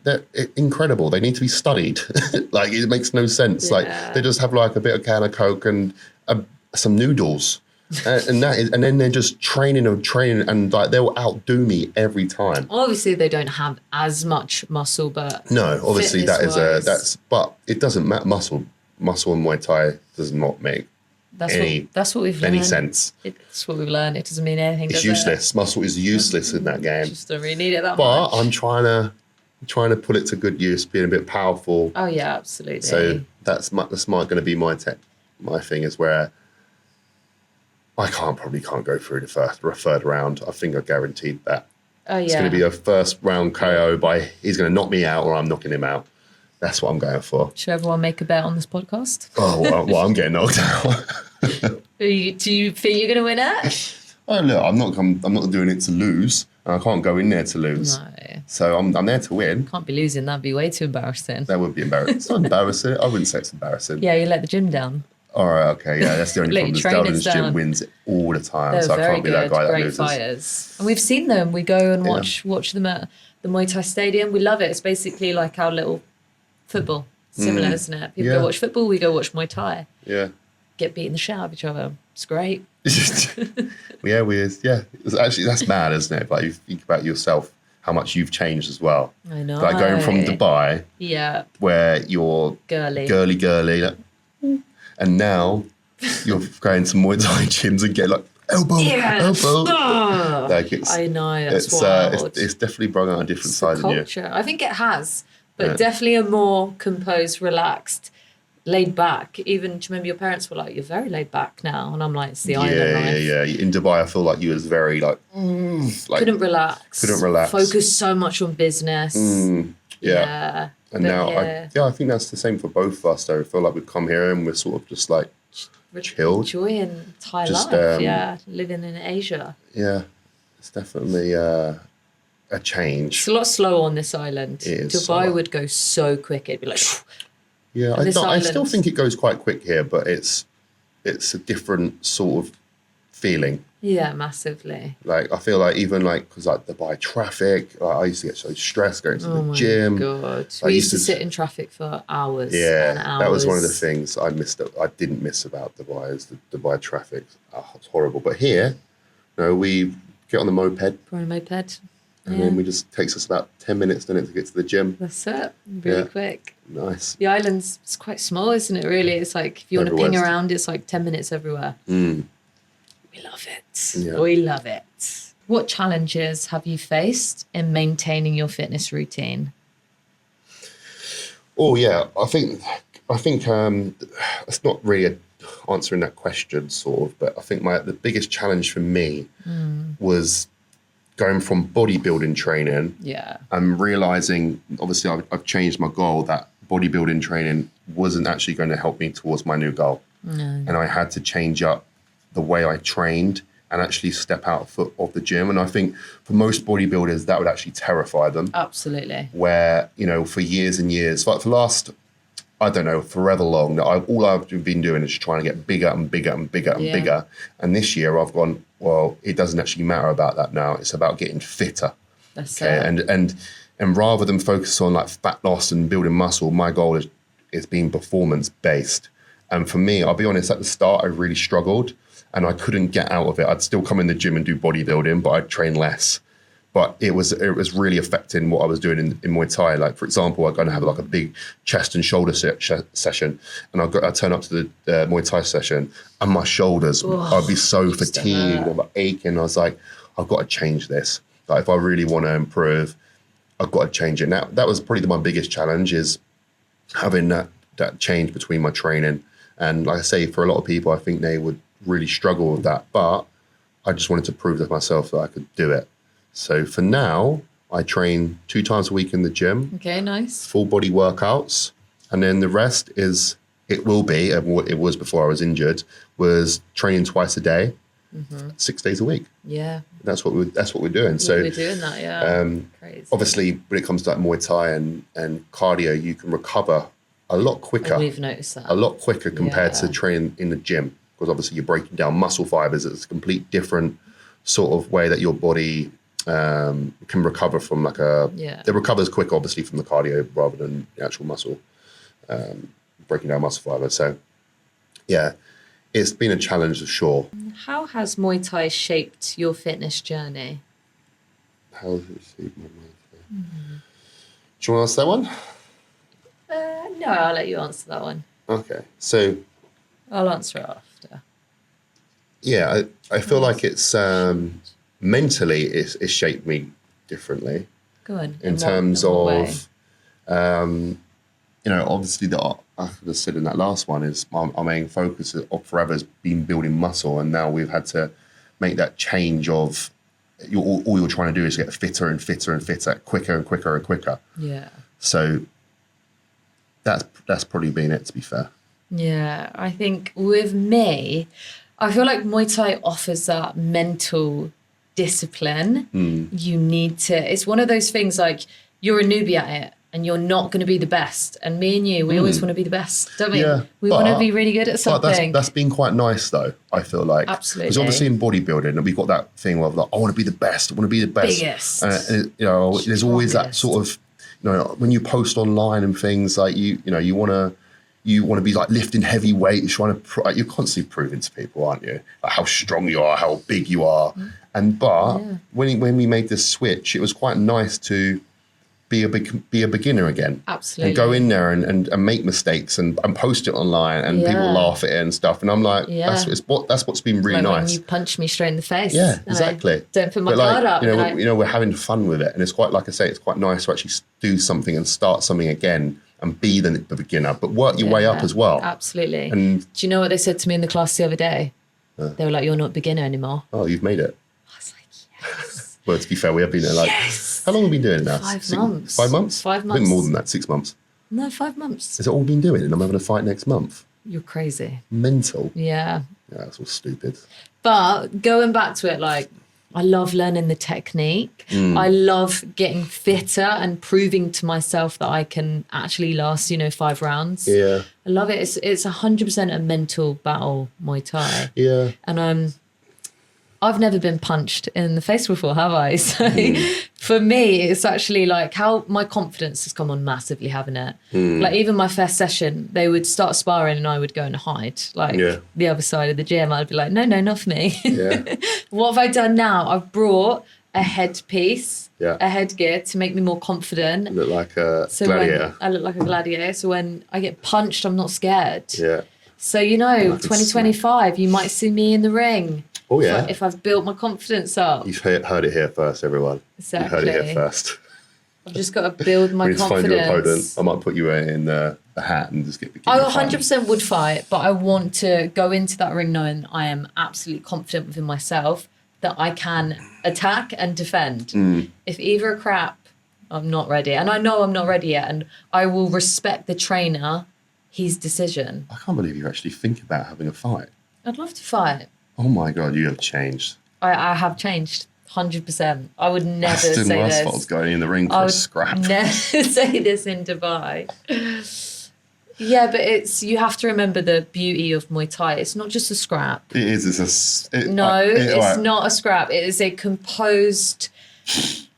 incredible. They need to be studied. Like, it makes no sense. Yeah. Like, they just have like a bit of can of Coke and some noodles. and then they're just training, and like they'll outdo me every time. Obviously, they don't have as much muscle, but no, obviously but it doesn't matter. Muscle in Muay Thai does not make that's what we've learned. Any sense. It's what we've learned. It doesn't mean anything. It's useless. Muscle is useless in that game. Just don't really need it that much. But I'm trying to put it to good use, being a bit powerful. Oh yeah, absolutely. So that's going to be my thing is where I probably can't go through the third round. I think I guaranteed that. Oh yeah. It's going to be a first round KO he's going to knock me out or I'm knocking him out. That's what I'm going for. Should everyone make a bet on this podcast? Oh, well I'm getting knocked out. Do you think you're going to win it? Oh look, I'm not doing it to lose. I can't go in there to lose. No. So I'm there to win. Can't be losing. That'd be way too embarrassing. That would be embarrassing. It's not embarrassing. I wouldn't say it's embarrassing. Yeah, you let the gym down. All right, okay, yeah, that's the only problem. Dowders gym wins it all the time, They're so I can't be that guy that great loses. Fighters. And we've seen them. We go and watch them at the Muay Thai stadium. We love it. It's basically like our little football. Similar, isn't it? People go watch football. We go watch Muay Thai. Yeah. Get beaten the shit out of each other. It's great. That's mad, isn't it? Like, you think about yourself, how much you've changed as well. I know. Like going from Dubai, where you're girly, like, and now you're going to Muay Thai gyms and get like elbow. Like I know. That's wild. It's definitely brought out a different side in you. I think it has, but definitely a more composed, relaxed, laid back. Even, do you remember your parents were like, "You're very laid back now," and I'm like, "It's the island life." Yeah. In Dubai, I feel like you was very like couldn't relax. Focus so much on business. Yeah. And now, I think that's the same for both of us. Though I feel like we've come here and we're sort of just like chilled, enjoying Thai life. Living in Asia. Yeah, it's definitely a change. It's a lot slower on this island. Dubai would go so quick. It'd be like. Yeah, I still think it goes quite quick here, but it's a different sort of feeling. Yeah, massively. Like, I feel like even like, because like Dubai traffic, like, I used to get so stressed going to the gym. Oh my God. We used to sit in traffic for hours and hours. That was one of the things I didn't miss about Dubai, is the Dubai traffic. Oh, it's horrible. But here, we get on the moped. We're on a moped. And then takes us about 10 minutes to get to the gym. That's it. Really quick. Nice. The island's quite small, isn't it, really? It's like, if you want to ping around, it's like 10 minutes everywhere. We love it. Yeah. We love it. What challenges have you faced in maintaining your fitness routine? Oh, yeah. I think it's not really answering that question, sort of, but I think the biggest challenge for me was going from bodybuilding training and realizing, obviously I've changed my goal, that bodybuilding training wasn't actually going to help me towards my new goal. And I had to change up the way I trained and actually step out of the gym. And I think for most bodybuilders, that would actually terrify them. Absolutely. Where, for years and years, like for the last, I don't know, forever long, all I've been doing is just trying to get bigger and bigger and bigger and bigger. And this year I've gone, well, it doesn't actually matter about that now. It's about getting fitter. That's it. And rather than focus on like fat loss and building muscle, my goal is being performance based. And for me, I'll be honest, at the start, I really struggled and I couldn't get out of it. I'd still come in the gym and do bodybuilding, but I'd train less. But it was really affecting what I was doing in Muay Thai. Like, for example, I'm going to have like a big chest and shoulder session. And I'd turn up to the Muay Thai session and my shoulders, I'd be so fatigued and aching. I was like, I've got to change this. Like, if I really want to improve, I've got to change it. Now, that was probably my biggest challenge, is having that change between my training. And like I say, for a lot of people, I think they would really struggle with that. But I just wanted to prove to myself that I could do it. So for now, I train 2 times a week in the gym. Okay, nice. Full body workouts. And then the rest is, it was before I was injured, was training twice a day, 6 days a week. Yeah. That's what we're doing. So we're doing that, yeah. Crazy. Obviously, when it comes to like Muay Thai and cardio, you can recover a lot quicker. And we've noticed that. A lot quicker compared to training in the gym, because obviously you're breaking down muscle fibers. It's a complete different sort of way that your body can recover from it recovers quicker, obviously, from the cardio rather than the actual muscle, breaking down muscle fibers. So, yeah, it's been a challenge for sure. How has Muay Thai shaped your fitness journey? How has it shaped my Muay Thai? Do you want to answer that one? No, I'll let you answer that one. Okay, so I'll answer it after. Yeah, I feel like it's mentally it's shaped me differently. Go on. In terms of, obviously I could have said in that last one is my main focus of forever has been building muscle, and now we've had to make that change of all you're trying to do is get fitter and fitter and fitter, quicker and quicker and quicker. Yeah. So that's probably been it, to be fair. Yeah, I think with me, I feel like Muay Thai offers that mental discipline. You need to, it's one of those things like you're a newbie at it and you're not going to be the best. And me and you, we always want to be the best, don't we? Yeah, we want to be really good at something. But that's been quite nice though, I feel like. Absolutely. Because obviously in bodybuilding, we've got that thing where like, I want to be the best, I want to be the best. Biggest. There's always that sort of, when you post online and things like you want to be like lifting heavy weights, you're constantly proving to people, aren't you? Like how strong you are, how big you are. When we made this switch, it was quite nice to be a beginner again. Absolutely. And go in there and make mistakes and post it online and people laugh at it and stuff. And I'm like, that's what's been really nice. When you punch me straight in the face. Yeah, exactly. Don't put my guard up. We're having fun with it. And it's quite, like I say, it's quite nice to actually do something and start something again and be the beginner, but work your way up as well. Absolutely. And do you know what they said to me in the class the other day? They were like, you're not a beginner anymore. Oh, you've made it. I was like, yes. Well, to be fair, we have been there how long have we been doing it now? 5 months. 5 months? 5 months. I think more than that, 6 months. No, 5 months. Is it all been doing? And I'm having a fight next month. You're crazy. Mental. Yeah. Yeah, that's all stupid. But going back to it, like, I love learning the technique. I love getting fitter and proving to myself that I can actually last, 5 rounds. Yeah. I love it. It's 100% a mental battle, Muay Thai. Yeah. And I've never been punched in the face before, have I? So for me, it's actually like how my confidence has come on massively having it. Like even my first session, they would start sparring and I would go and hide, like the other side of the gym. I'd be like, no, not for me. Yeah. What have I done now? I've brought a headpiece, a headgear to make me more confident. You look like a gladiator. I look like a gladiator. So when I get punched, I'm not scared. Yeah. So, 2025, you might see me in the ring. Oh, yeah. If I've built my confidence up. You've heard it here first, everyone. Exactly. You've heard it here first. I've just got to build my confidence. Find your opponent. I might put you in the hat and just get the I 100% would fight, but I want to go into that ring knowing I am absolutely confident within myself that I can attack and defend. If either are crap, I'm not ready. And I know I'm not ready yet. And I will respect the trainer, his decision. I can't believe you actually think about having a fight. I'd love to fight. Oh my God, you have changed. I have changed 100%. I would never Aston say Westphal's this. going in the ring for a scrap. Never say this in Dubai. Yeah, but you have to remember the beauty of Muay Thai. It's not just a scrap. It is. It's not a scrap. It is a composed.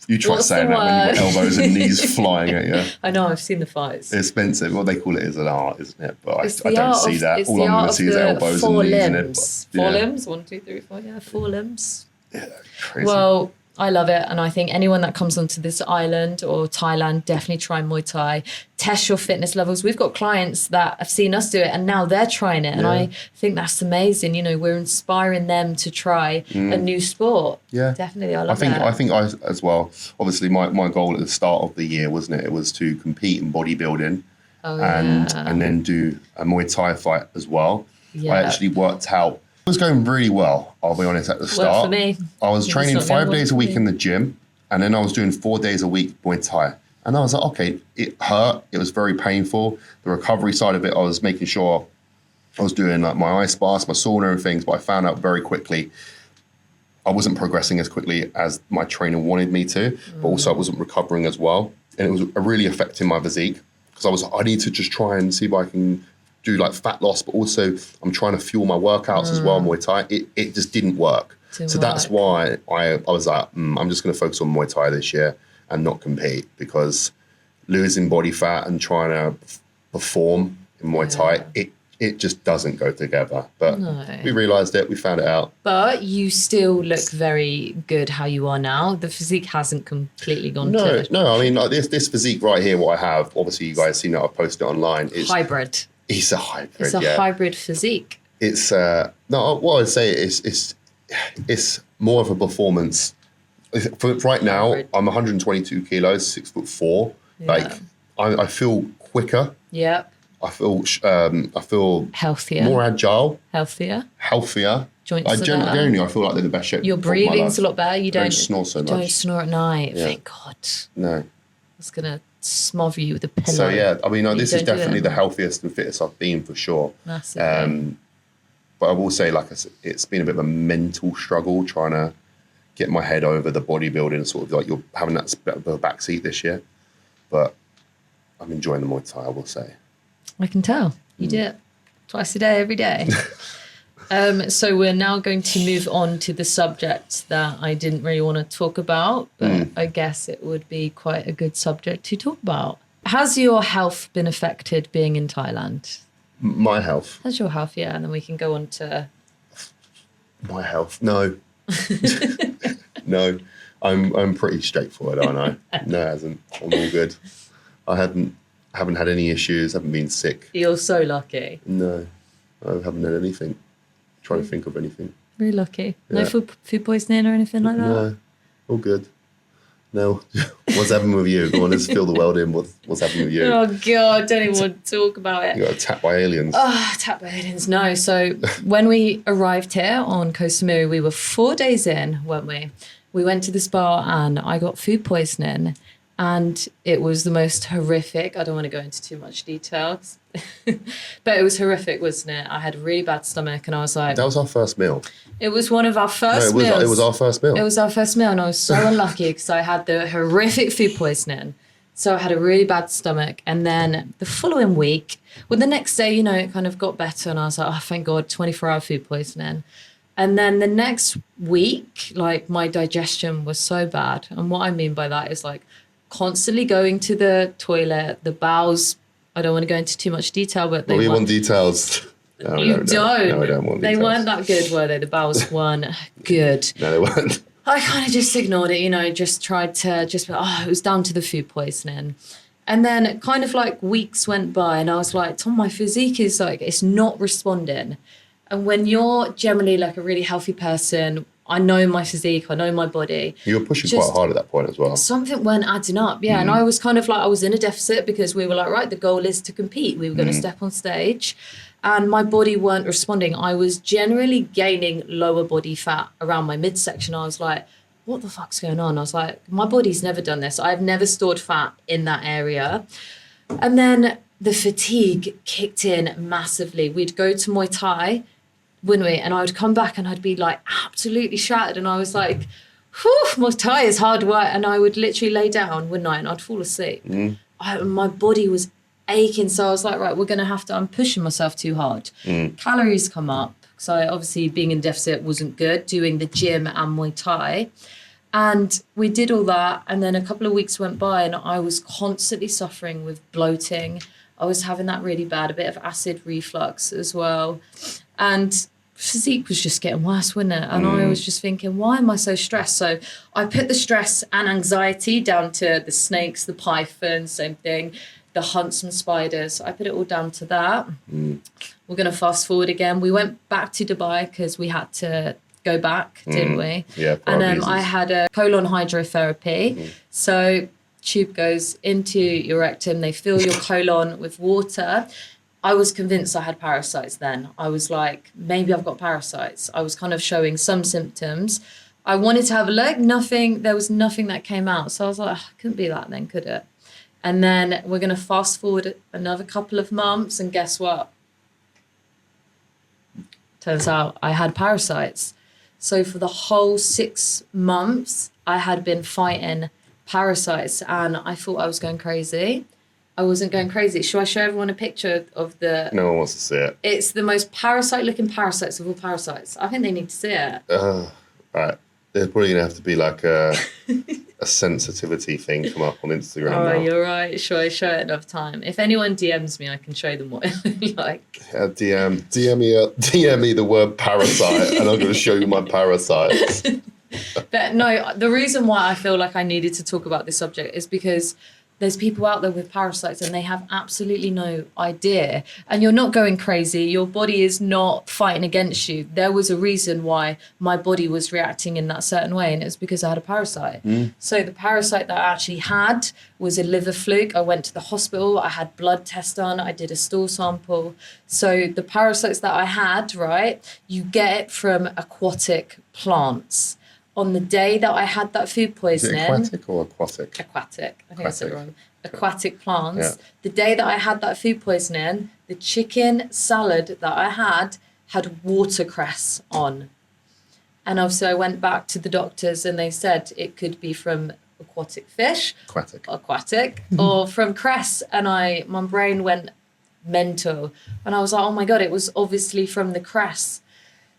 You try saying that when you've got elbows and knees flying at you. I know, I've seen the fights. Expensive. What they call it is an art, isn't it? But I don't art see of- that. it's All the I'm going art to of see is the elbows four and knees in it. limbs. But, Four yeah. limbs? 1, 2, 3, 4. Yeah, 4 limbs. Yeah, crazy. Well, I love it. And I think anyone that comes onto this island or Thailand, definitely try Muay Thai. Test your fitness levels. We've got clients that have seen us do it and now they're trying it. And I think that's amazing. You know, we're inspiring them to try a new sport. Yeah. Definitely. I love it. I think I as well, obviously my goal at the start of the year, wasn't it? It was to compete in bodybuilding and then do a Muay Thai fight as well. Yeah. I actually worked out. It was going really well, I'll be honest, at the start. Well, for me. I was training not going 5 days a well for week me. in the gym, and then I was doing 4 days a week Muay Thai. And I was like, okay, it hurt. It was very painful. The recovery side of it, I was making sure I was doing like my ice baths, my sauna and things, but I found out very quickly I wasn't progressing as quickly as my trainer wanted me to, but also I wasn't recovering as well. And it was really affecting my physique because I need to just try and see if I can do like fat loss, but also I'm trying to fuel my workouts as well, Muay Thai. It just didn't work. That's why I was like, I'm just going to focus on Muay Thai this year and not compete, because losing body fat and trying to perform in Muay Thai, it just doesn't go together. But we realised it, we found it out. But you still look very good how you are now. The physique hasn't completely gone to... No, I mean, like this physique right here, what I have, obviously you guys seen that I've posted it online. It's hybrid. It's a hybrid, It's a hybrid physique. It's, what I'd say is it's more of a performance. For right now, Hybrid. I'm 122 kilos, 6'4". Yeah. Like, I feel quicker. Yep. I feel Healthier. more agile, healthier. I Joints are better. genuinely, I feel like they're in the best shape. Your of my breathing's a life. lot better. You Don't don't snore so much. Don't snore at night. Yeah. Thank God. No. It's gonna smother you with a pillow. So yeah, I mean, You this is don't do that definitely the anymore. healthiest and fittest I've been for sure. Massively. But I will say, like I said, it's been a bit of a mental struggle trying to get my head over the bodybuilding, sort of like you're having that bit of a backseat this year. But I'm enjoying the Muay Thai, I will say. I can tell. You do it twice a day, every day. So we're now going to move on to the subject that I didn't really want to talk about, but I guess it would be quite a good subject to talk about. Has your health been affected being in Thailand? My health. Has your health, yeah, and then we can go on to... My health. No. No. I'm pretty straightforward, aren't I? No, it hasn't. I'm all good. I haven't had any issues, haven't been sick. You're so lucky. No. I haven't had anything. Trying to think of anything. Very lucky. No Yeah. food poisoning or anything like that? No. All good. No. What's happening with you? Go on, let's fill the world in. What's happening with you? Oh, God, don't even want to talk about it. You got attacked by aliens. Oh, attacked by aliens. No. So when we arrived here on Koh Samui, we were 4 days in, weren't we? We went to this bar and I got food poisoning. And it was the most horrific. I don't want to go into too much details, but it was horrific, wasn't it? I had a really bad stomach and I was like... That was our first meal. It was one of our first No, meals. it was our first meal. It was our first meal and I was so unlucky because I had the horrific food poisoning. So I had a really bad stomach. And then the following week, well, the next day, you know, it kind of got better and I was like, oh, thank God, 24-hour food poisoning. And then the next week, like my digestion was so bad. And what I mean by that is like constantly going to the toilet, the bowels. I don't want to go into too much detail, but they we want details. No, you no, don't. No, I don't want they details. weren't that good, were they? The bowels weren't good. No, they weren't. I kind of just ignored it, you know, just tried to it was down to the food poisoning. And then kind of like weeks went by and I was like, Tom, my physique is like, it's not responding. And when you're generally like a really healthy person, I know my physique, I know my body. You were pushing quite hard at that point as well. Something weren't adding up, yeah. And I was kind of like, I was in a deficit because we were like, right, the goal is to compete. We were going to step on stage and my body weren't responding. I was generally gaining lower body fat around my midsection. I was like, what the fuck's going on? I was like, my body's never done this. I've never stored fat in that area. And then the fatigue kicked in massively. We'd go to Muay Thai wouldn't we? And I would come back and I'd be like absolutely shattered. And I was like, whew, my Thai is hard work. And I would literally lay down, wouldn't I? And I'd fall asleep. My body was aching. So I was like, right, we're going to have to, I'm pushing myself too hard. Calories come up. So obviously being in deficit wasn't good, doing the gym and Muay Thai. And we did all that. And then a couple of weeks went by and I was constantly suffering with bloating. I was having that really bad, a bit of acid reflux as well. And physique was just getting worse, wasn't it? And I was just thinking, why am I so stressed? So I put the stress and anxiety down to the snakes, the pythons, same thing, the huntsman spiders. I put it all down to that. We're going to fast forward again. We went back to Dubai because we had to go back, didn't we? Yeah. And I had a colon hydrotherapy. So tube goes into your rectum. They fill your colon with water. I was convinced I had parasites then. I was like, maybe I've got parasites. I was kind of showing some symptoms. I wanted to have a look. There was nothing that came out. So I was like, couldn't be that then, could it? And then we're going to fast forward another couple of months. And guess what? Turns out I had parasites. So for the whole 6 months, I had been fighting parasites and I thought I was going crazy. I wasn't going crazy. Should I show everyone a picture of the... No one wants to see it. It's the most parasite-looking parasites of all parasites. I think they need to see it. Right. There's probably going to have to be like a sensitivity thing come up on Instagram Oh, now. You're right. Should I show it another time? If anyone DMs me, I can show them what it looks like. Yeah, DM me the word parasite and I'm going to show you my parasites. But no, the reason why I feel like I needed to talk about this subject is because there's people out there with parasites and they have absolutely no idea. And you're not going crazy. Your body is not fighting against you. There was a reason why my body was reacting in that certain way, and it's because I had a parasite. So the parasite that I actually had was a liver fluke. I went to the hospital. I had blood tests done. I did a stool sample. So the parasites that I had, right, you get it from aquatic plants. On the day that I had that food poisoning... Is it aquatic or aquatic? Aquatic. I think I said it wrong. Aquatic plants. Yeah. The day that I had that food poisoning, the chicken salad that I had watercress on. And obviously I went back to the doctors and they said it could be from aquatic fish. Aquatic. Or from cress. And my brain went mental. And I was like, oh my God, it was obviously from the cress.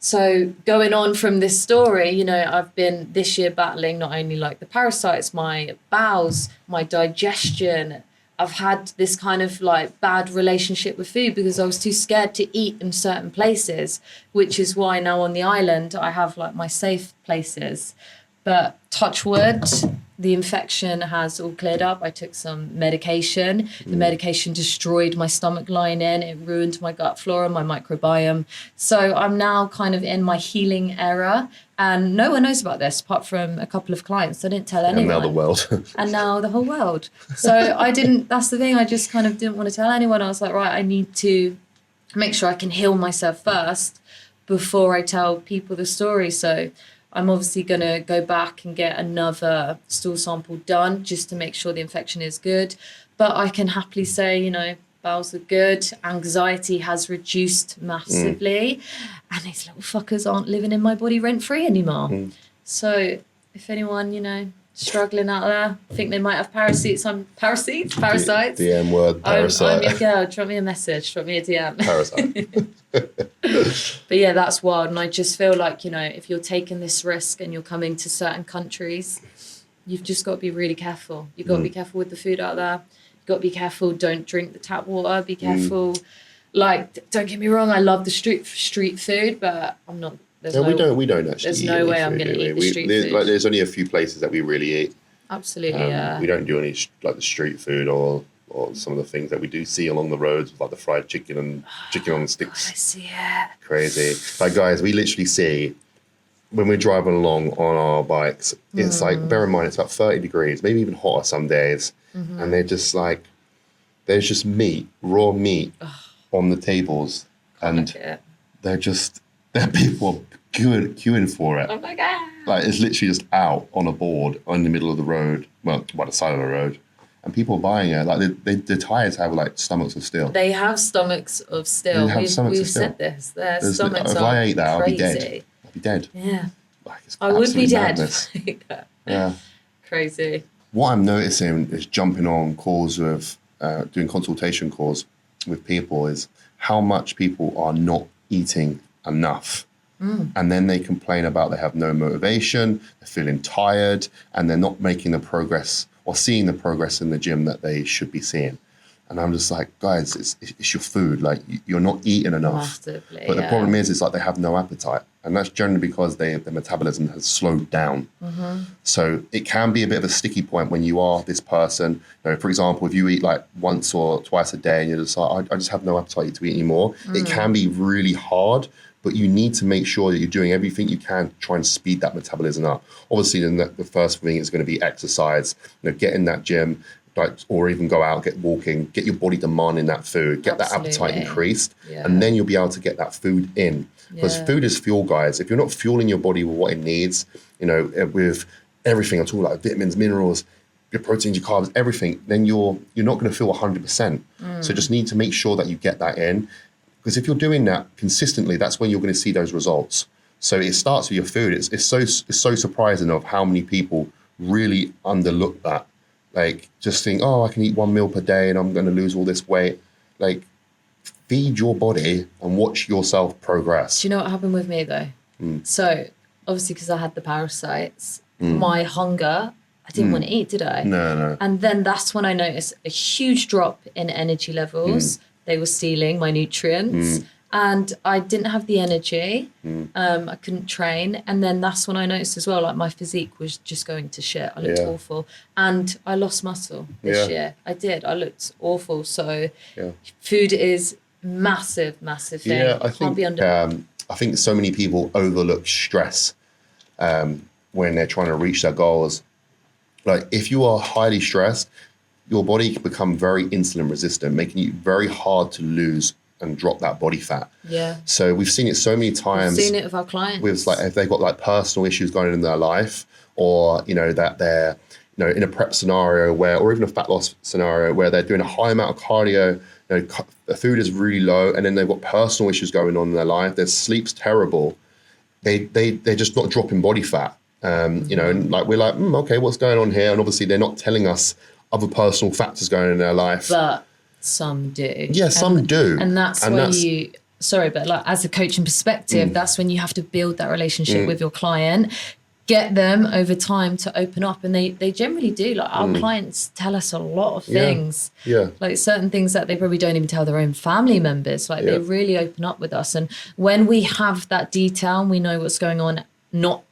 So going on from this story, you know, I've been this year battling not only like the parasites, my bowels, my digestion. I've had this kind of like bad relationship with food because I was too scared to eat in certain places, which is why now on the island I have like my safe places. But touch wood, the infection has all cleared up. I took some medication. The medication destroyed my stomach lining. It ruined my gut flora, my microbiome. So I'm now kind of in my healing era. And no one knows about this apart from a couple of clients. I didn't tell anyone. And now the world. And now the whole world. So that's the thing. I just kind of didn't want to tell anyone. I was like, right, I need to make sure I can heal myself first before I tell people the story. So I'm obviously going to go back and get another stool sample done just to make sure the infection is good. But I can happily say, you know, bowels are good. Anxiety has reduced massively. And these little fuckers aren't living in my body rent-free anymore. So if anyone, you know, struggling out there, think they might have parasites. Parasites. The M word, parasite. I'm your girl. Drop me a message. Drop me a DM. Parasite. But yeah, that's wild. And I just feel like, you know, if you're taking this risk and you're coming to certain countries, you've just got to be really careful. You've got to be careful with the food out there. You've got to be careful. Don't drink the tap water. Be careful. Like, don't get me wrong. I love the street food, but I'm not. We don't actually. There's no way I'm going to eat the street food. Like, there's only a few places that we really eat. Absolutely, yeah. We don't do any like the street food or some of the things that we do see along the roads, like the fried chicken and chicken on sticks. God, I see it. Crazy. Like, guys, we literally see when we're driving along on our bikes, it's like, bear in mind, it's about 30 degrees, maybe even hotter some days. And they're just like, there's just meat, raw meat on the tables. And there are people queuing for it. Oh my God. Like, it's literally just out on a board in the middle of the road, well, by the side of the road. and people are buying it. Like the tires have like stomachs of steel. They have stomachs of steel. We've said this. Their stomachs if are I ate that, crazy. I'd be dead. Yeah. Like, it's I would be dead. madness. Yeah. Crazy. What I'm noticing is jumping on calls with, doing consultation calls with people is how much people are not eating enough. And then they complain about they have no motivation, they're feeling tired, and they're not making the progress or seeing the progress in the gym that they should be seeing. And I'm just like, guys, it's your food. Like, you're not eating enough. Massively, but the problem is like they have no appetite. And that's generally because their metabolism has slowed down. So it can be a bit of a sticky point when you are this person. You know, for example, if you eat like once or twice a day and you're just like, I just have no appetite to eat anymore, it can be really hard. But you need to make sure that you're doing everything you can to try and speed that metabolism up. Obviously, then the first thing is going to be exercise. You know, get in that gym, like, or even go out, get walking, get your body demanding that food, get that appetite increased, and then you'll be able to get that food in. Because food is fuel, guys. If you're not fueling your body with what it needs, you know, with everything, I'm talking like vitamins, minerals, your proteins, your carbs, everything, then you're not going to feel 100%. So just need to make sure that you get that in. Because if you're doing that consistently, that's when you're going to see those results. So it starts with your food. It's so surprising of how many people really underlook that. Like, just think, oh, I can eat 1 meal per day and I'm going to lose all this weight. Like, feed your body and watch yourself progress. Do you know what happened with me though? So obviously, because I had the parasites, my hunger, I didn't want to eat, did I? No. And then that's when I noticed a huge drop in energy levels. They were stealing my nutrients and I didn't have the energy. I couldn't train. And then that's when I noticed as well, like my physique was just going to shit. I looked awful. And I lost muscle this year. I did. I looked awful. So food is massive thing. Yeah, I think so many people overlook stress when they're trying to reach their goals. Like, if you are highly stressed, your body can become very insulin resistant, making it very hard to lose and drop that body fat. Yeah. So we've seen it so many times. We've seen it with our clients. With like, if they've got like personal issues going on in their life, or, you know, that they're, you know, in a prep scenario or even a fat loss scenario where they're doing a high amount of cardio, you know, the food is really low, and then they've got personal issues going on in their life. Their sleep's terrible. They're just not dropping body fat. You know, and like, we're like, okay, what's going on here? And obviously they're not telling us other personal factors going on in their life. But some do. Yeah, some do. And that's but like, as a coaching perspective, that's when you have to build that relationship with your client, get them over time to open up. And they generally do. Like, our clients tell us a lot of things. Yeah. Like certain things that they probably don't even tell their own family members. Like, they really open up with us. And when we have that detail and we know what's going on, not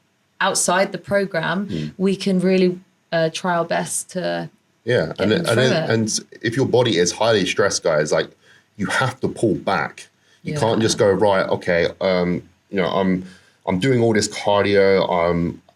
outside the program, we can really try our best to and if your body is highly stressed, guys, like, you have to pull back. You can't just go, right, okay, you know, I'm doing all this cardio,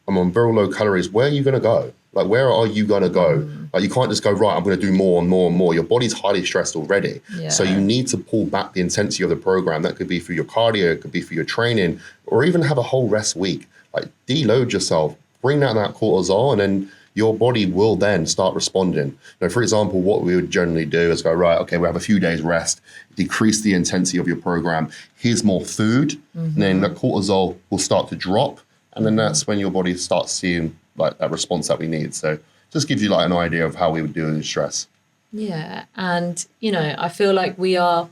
I'm on very low calories. Where are you going to go? Like, where are you going to go? Like, you can't just go, right, I'm going to do more and more and more. Your body's highly stressed already. So you need to pull back the intensity of the program. That could be for your cardio, it could be for your training, or even have a whole rest week. Like, deload yourself, bring down that cortisol, and then your body will then start responding. You know, for example, what we would generally do is go, right, okay, we have a few days rest, decrease the intensity of your program. Here's more food, and then the cortisol will start to drop, and then that's when your body starts seeing like that response that we need. So just gives you like an idea of how we would deal with stress. Yeah, and you know, I feel like we are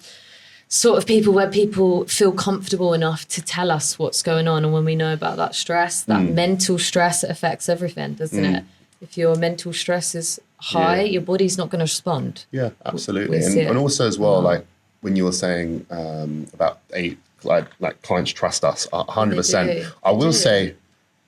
sort of people where people feel comfortable enough to tell us what's going on, and when we know about that stress, that mental stress, it affects everything, doesn't it? If your mental stress is high, your body's not going to respond. Yeah, absolutely. And also as well, like when you were saying about like clients trust us, 100%. I will say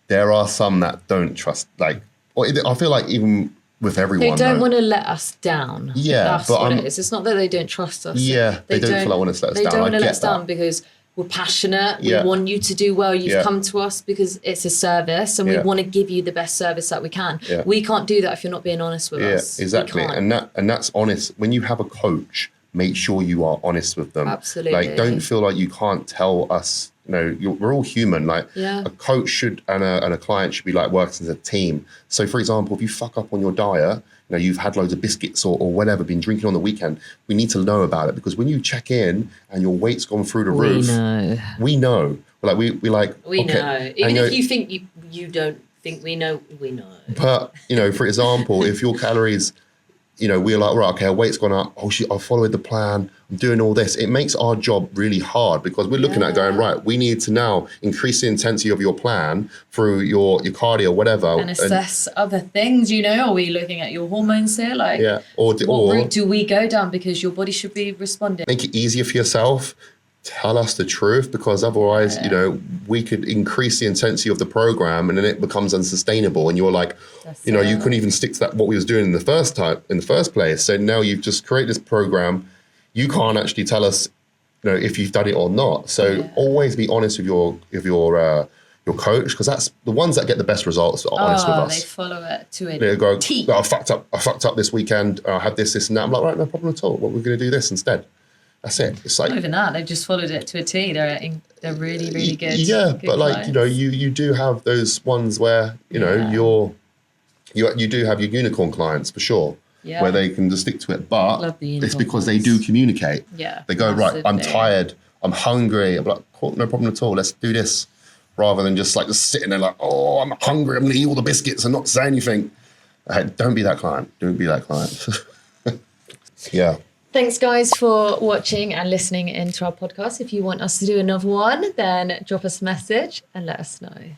there are some that don't trust. Like, I feel like even with everyone, they don't want to let us down. Yeah, that's what it is. It's not that they don't trust us. Yeah, they don't feel like want to let us down. They don't want to let us down because we're passionate. We want you to do well. You've come to us because it's a service, and we want to give you the best service that we can. We can't do that if you're not being honest with us. Yeah, exactly. And that's honest. When you have a coach, make sure you are honest with them. Absolutely. Like, don't feel like you can't tell us. You know, we're all human. Like, a coach should and a client should be like working as a team. So, for example, if you fuck up on your diet, you've had loads of biscuits or whatever, been drinking on the weekend. We need to know about it, because when you check in and your weight's gone through the roof, we know. Like we know. Even if you think you don't think we know, we know. But for example, if your calories, we're like, right, okay, our weight's gone up. Oh shit, I followed the plan. I'm doing all this. It makes our job really hard, because we're looking at going, right, we need to now increase the intensity of your plan through your cardio, whatever. And assess other things, Are we looking at your hormones here? Like, what route do we go down? Because your body should be responding. Make it easier for yourself. Tell us the truth, because otherwise, we could increase the intensity of the program and then it becomes unsustainable. And you're like, you couldn't even stick to that, what we was doing in the first place. So now you've just created this program. You can't actually tell us, if you've done it or not. So always be honest with your coach, because that's the ones that get the best results are honest with us. They follow it to a They go, T. I fucked up this weekend. I had this and that. I'm like, right, no problem at all. Well, we're going to do this instead. That's it. It's like, not even that. They've just followed it to a T. They're really, really good. Yeah, good but clients. you do have those ones where you do have your unicorn clients for sure, where they can just stick to it. But it's because they do communicate. Yeah, they go, right, I'm tired, I'm hungry. I'm like, cool, no problem at all. Let's do this, rather than just sitting there like, oh, I'm hungry. I'm going to eat all the biscuits and not say anything. Don't be that client. Don't be that client. Yeah. Thanks, guys, for watching and listening into our podcast. If you want us to do another one, then drop us a message and let us know.